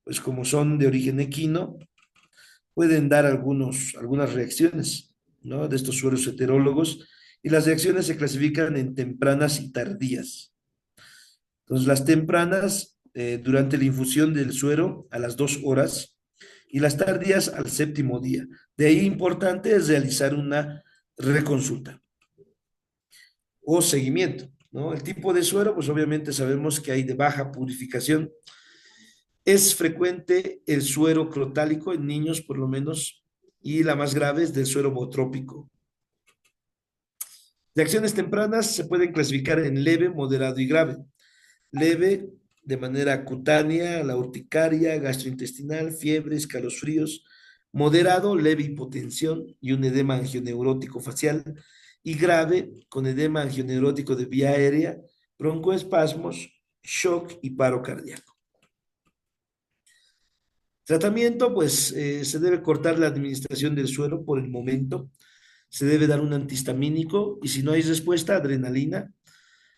S1: pues como son de origen equino, pueden dar algunas reacciones, ¿no? De estos sueros heterólogos, y las reacciones se clasifican en tempranas y tardías. Entonces, las tempranas, durante la infusión del suero a las 2 horas, y las tardías al séptimo día. De ahí importante es realizar una reconsulta o seguimiento, ¿no? El tipo de suero, pues obviamente sabemos que hay de baja purificación. Es frecuente el suero crotálico en niños, por lo menos, y la más grave es del suero botrópico. Reacciones tempranas se pueden clasificar en leve, moderado y grave. Leve, de manera cutánea, la urticaria, gastrointestinal, fiebre, escalofríos. Moderado, leve hipotensión y un edema angioneurótico facial. Y grave, con edema angioneurótico de vía aérea, broncoespasmos, shock y paro cardíaco. Tratamiento, pues se debe cortar la administración del suero por el momento. Se debe dar un antihistamínico y si no hay respuesta, adrenalina.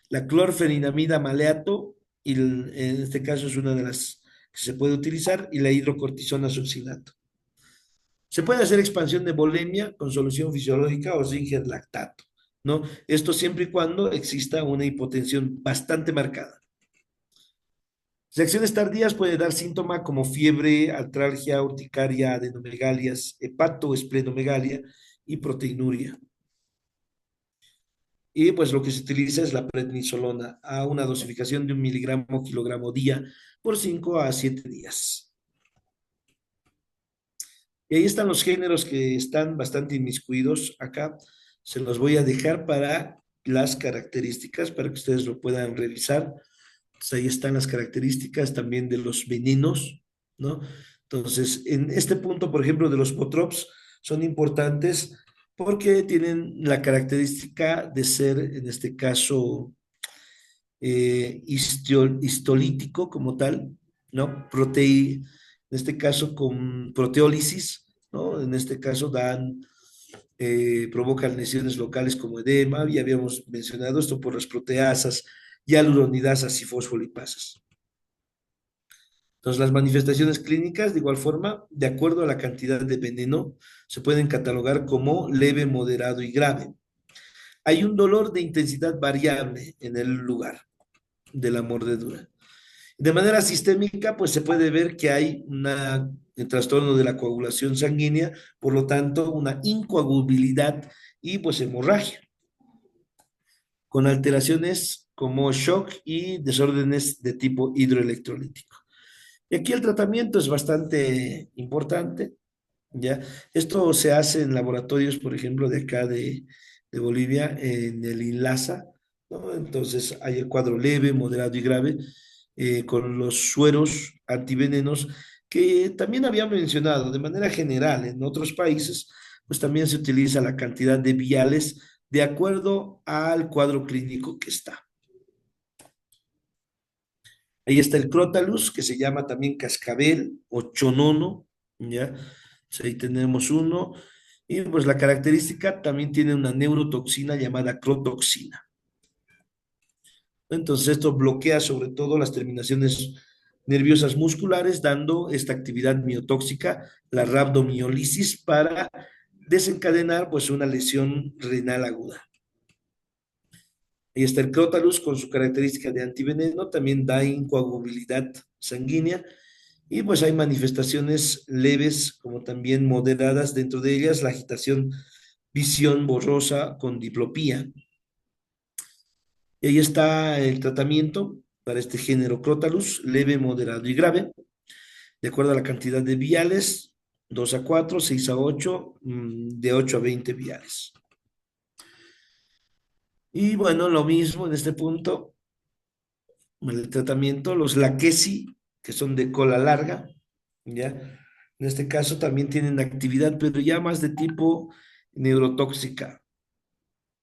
S1: La clorfeniramida maleato, y en este caso es una de las que se puede utilizar, y la hidrocortisona succinato. Se puede hacer expansión de volemia con solución fisiológica o Zinger lactato, ¿no? Esto siempre y cuando exista una hipotensión bastante marcada. Reacciones tardías puede dar síntoma como fiebre, artralgia, urticaria, adenomegalias, hepatoesplenomegalia y proteinuria. Y pues lo que se utiliza es la prednisolona a una dosificación de 1 miligramo kilogramo día por 5 a 7 días. Y ahí están los géneros que están bastante inmiscuidos acá. Se los voy a dejar para las características, para que ustedes lo puedan revisar. Entonces, ahí están las características también de los venenos, ¿no? Entonces, en este punto, por ejemplo, de los potrops, son importantes porque tienen la característica de ser, en este caso, histolítico como tal, ¿no? En este caso con proteólisis, ¿no? En este caso provocan lesiones locales como edema, ya habíamos mencionado esto por las proteasas, hialuronidasas y fosfolipasas. Entonces, las manifestaciones clínicas, de igual forma, de acuerdo a la cantidad de veneno, se pueden catalogar como leve, moderado y grave. Hay un dolor de intensidad variable en el lugar de la mordedura. De manera sistémica, pues se puede ver que hay un trastorno de la coagulación sanguínea, por lo tanto, una incoagulabilidad y pues hemorragia, con alteraciones como shock y desórdenes de tipo hidroelectrolítico. Y aquí el tratamiento es bastante importante, ¿ya? Esto se hace en laboratorios, por ejemplo, de acá de Bolivia, en el INLASA, ¿no? Entonces hay el cuadro leve, moderado y grave, con los sueros antivenenos, que también había mencionado de manera general en otros países, pues también se utiliza la cantidad de viales de acuerdo al cuadro clínico que está. Ahí está el Crotalus, que se llama también cascabel o chonono, ¿ya? Entonces, ahí tenemos uno. Y pues la característica también tiene una neurotoxina llamada crotoxina. Entonces esto bloquea sobre todo las terminaciones nerviosas musculares, dando esta actividad miotóxica, la rhabdomiólisis, para desencadenar pues una lesión renal aguda. Ahí está el Crotalus con su característica de antiveneno, también da incoagulabilidad sanguínea y pues hay manifestaciones leves como también moderadas, dentro de ellas la agitación, visión borrosa con diplopía. Y ahí está el tratamiento para este género Crotalus, leve, moderado y grave, de acuerdo a la cantidad de viales, 2 a 4, 6 a 8, de 8 a 20 viales. Y bueno, lo mismo en este punto, el tratamiento, los Laquesi, que son de cola larga, ¿ya? En este caso también tienen actividad, pero ya más de tipo neurotóxica,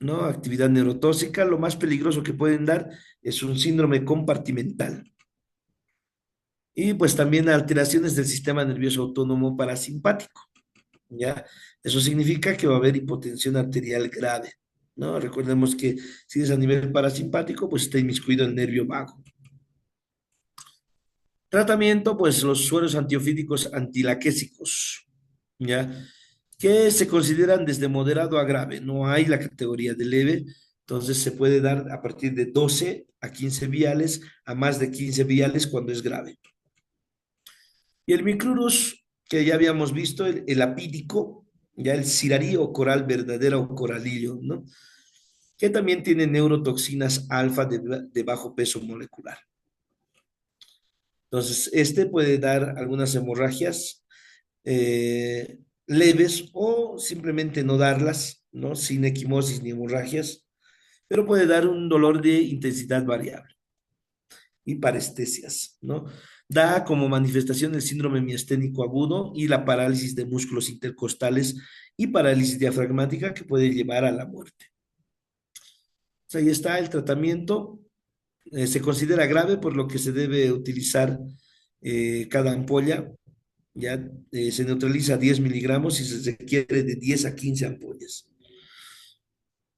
S1: ¿no? Actividad neurotóxica, lo más peligroso que pueden dar es un síndrome compartimental. Y pues también alteraciones del sistema nervioso autónomo parasimpático, ¿ya? Eso significa que va a haber hipotensión arterial grave, ¿no? Recordemos que si es a nivel parasimpático, pues está inmiscuido el nervio vago. Tratamiento, pues los sueros antiofídicos antilaquésicos, ¿ya? Que se consideran desde moderado a grave, no hay la categoría de leve, entonces se puede dar a partir de 12 a 15 viales, a más de 15 viales cuando es grave. Y el micrurus, que ya habíamos visto, el apídico, ya el cirarí o coral verdadera o coralillo, ¿no? Que también tiene neurotoxinas alfa de bajo peso molecular. Entonces, este puede dar algunas hemorragias leves o simplemente no darlas, ¿no? Sin equimosis ni hemorragias, pero puede dar un dolor de intensidad variable y parestesias, ¿no? Da como manifestación el síndrome miasténico agudo y la parálisis de músculos intercostales y parálisis diafragmática que puede llevar a la muerte. O sea, ahí está el tratamiento. Se considera grave por lo que se debe utilizar cada ampolla. Ya se neutraliza 10 miligramos y se requiere de 10 a 15 ampollas.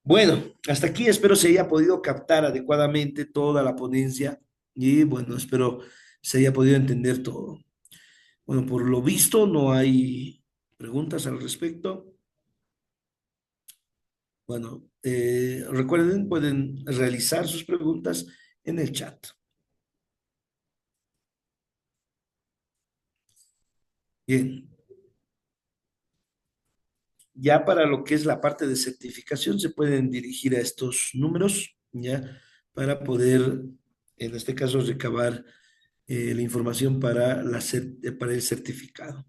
S1: Bueno, hasta aquí espero se haya podido captar adecuadamente toda la ponencia y bueno, espero se haya podido entender todo. Bueno, por lo visto no hay preguntas al respecto. Bueno, recuerden, pueden realizar sus preguntas en el chat. Bien, ya para lo que es la parte de certificación se pueden dirigir a estos números, ya, para poder, en este caso, recabar la información para, para el certificado.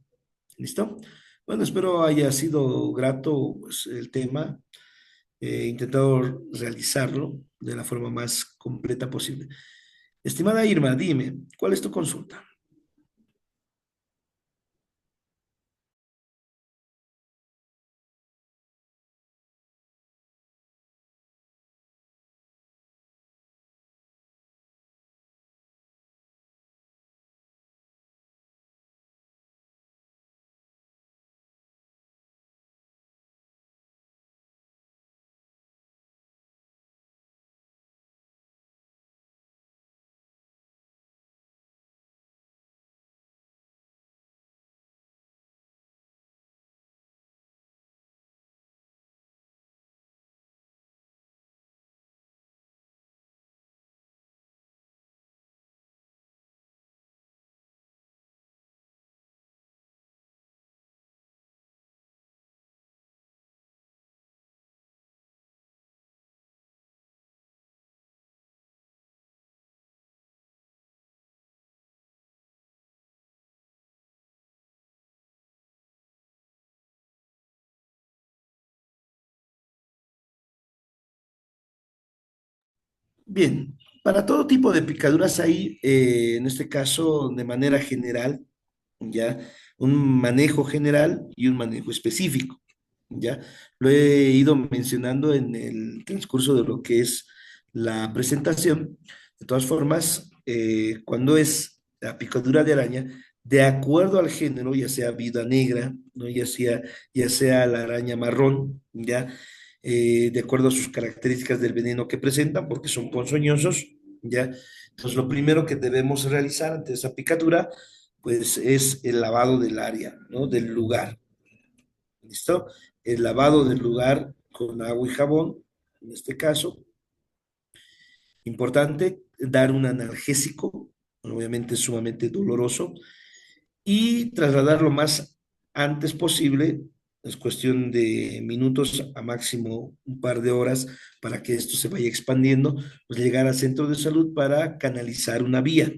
S1: ¿Listo? Bueno, espero haya sido grato pues, el tema. He intentado realizarlo de la forma más completa posible. Estimada Irma, dime, ¿cuál es tu consulta? Bien, para todo tipo de picaduras hay, en este caso, de manera general, ya, un manejo general y un manejo específico. ¿ya? Lo he ido mencionando en el transcurso de lo que es la presentación. De todas formas, cuando es la picadura de araña, de acuerdo al género, ya sea viuda negra, ¿no? Ya sea la araña marrón, ¿ya? De acuerdo a sus características del veneno que presentan, porque son ponzoñosos, ¿ya? Entonces, lo primero que debemos realizar ante esa picadura, pues, es el lavado del área, ¿no? Del lugar. ¿Listo? El lavado del lugar con agua y jabón, en este caso. Importante, dar un analgésico, obviamente es sumamente doloroso, y trasladar lo más antes posible, es cuestión de minutos a máximo un par de horas para que esto se vaya expandiendo, pues llegar al centro de salud para canalizar una vía.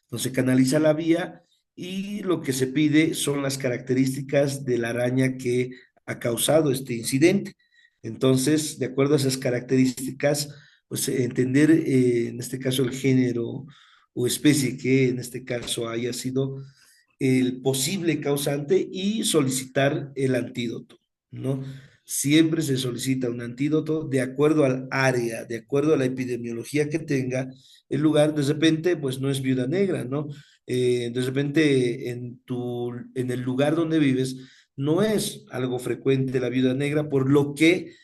S1: Entonces se canaliza la vía y lo que se pide son las características de la araña que ha causado este incidente. Entonces, de acuerdo a esas características, pues entender en este caso el género o especie que en este caso haya sido el posible causante y solicitar el antídoto, ¿no? Siempre se solicita un antídoto de acuerdo al área, de acuerdo a la epidemiología que tenga el lugar. De repente, pues no es viuda negra, ¿no? De repente, en el lugar donde vives, no es algo frecuente la viuda negra, por lo que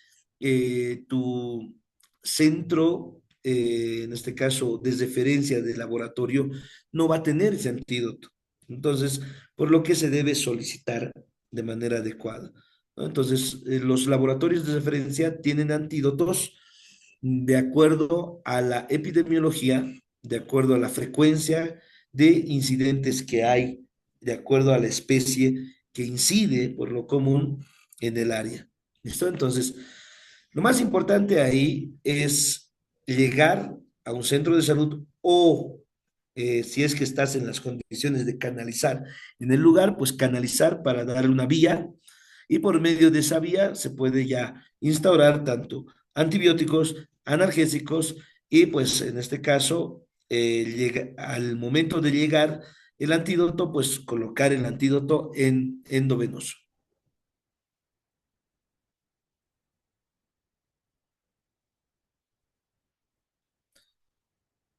S1: tu centro, en este caso, de referencia de laboratorio, no va a tener ese antídoto. Entonces, por lo que se debe solicitar de manera adecuada, ¿no? Entonces, los laboratorios de referencia tienen antídotos de acuerdo a la epidemiología, de acuerdo a la frecuencia de incidentes que hay, de acuerdo a la especie que incide por lo común en el área. ¿Listo? Entonces, lo más importante ahí es llegar a un centro de salud o si es que estás en las condiciones de canalizar en el lugar, pues canalizar para darle una vía y por medio de esa vía se puede ya instaurar tanto antibióticos, analgésicos y pues en este caso, al momento de llegar el antídoto, pues colocar el antídoto en endovenoso.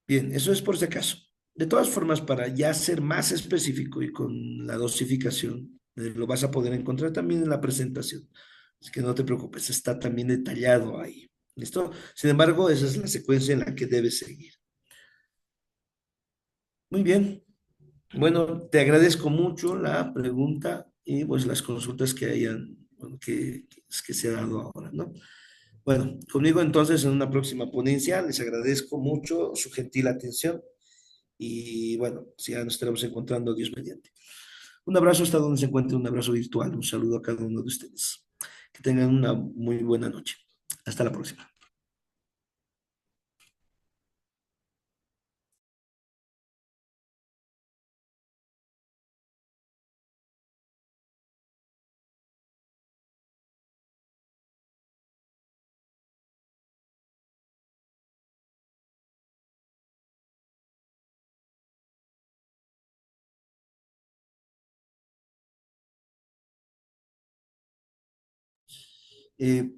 S1: Bien, eso es por si acaso. De todas formas, para ya ser más específico y con la dosificación, lo vas a poder encontrar también en la presentación. Así que no te preocupes, está también detallado ahí. ¿Listo? Sin embargo, esa es la secuencia en la que debes seguir. Muy bien. Bueno, te agradezco mucho la pregunta y pues las consultas que hayan, bueno, que se ha dado ahora, ¿no? Bueno, conmigo entonces en una próxima ponencia, les agradezco mucho su gentil atención. Y bueno, si ya nos estaremos encontrando, Dios mediante. Un abrazo hasta donde se encuentre, un abrazo virtual, un saludo a cada uno de ustedes. Que tengan una muy buena noche. Hasta la próxima.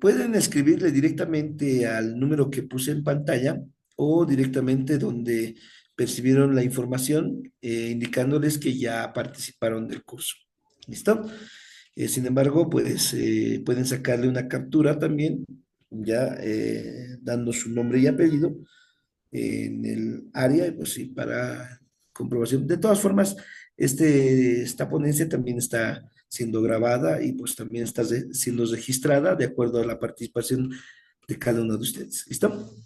S1: Pueden escribirle directamente al número que puse en pantalla o directamente donde percibieron la información, indicándoles que ya participaron del curso. ¿Listo? Sin embargo, pues pueden sacarle una captura también, ya dando su nombre y apellido en el área, y pues sí, para comprobación. De todas formas, esta ponencia también está siendo grabada y pues también está siendo registrada de acuerdo a la participación de cada uno de ustedes. ¿Listo?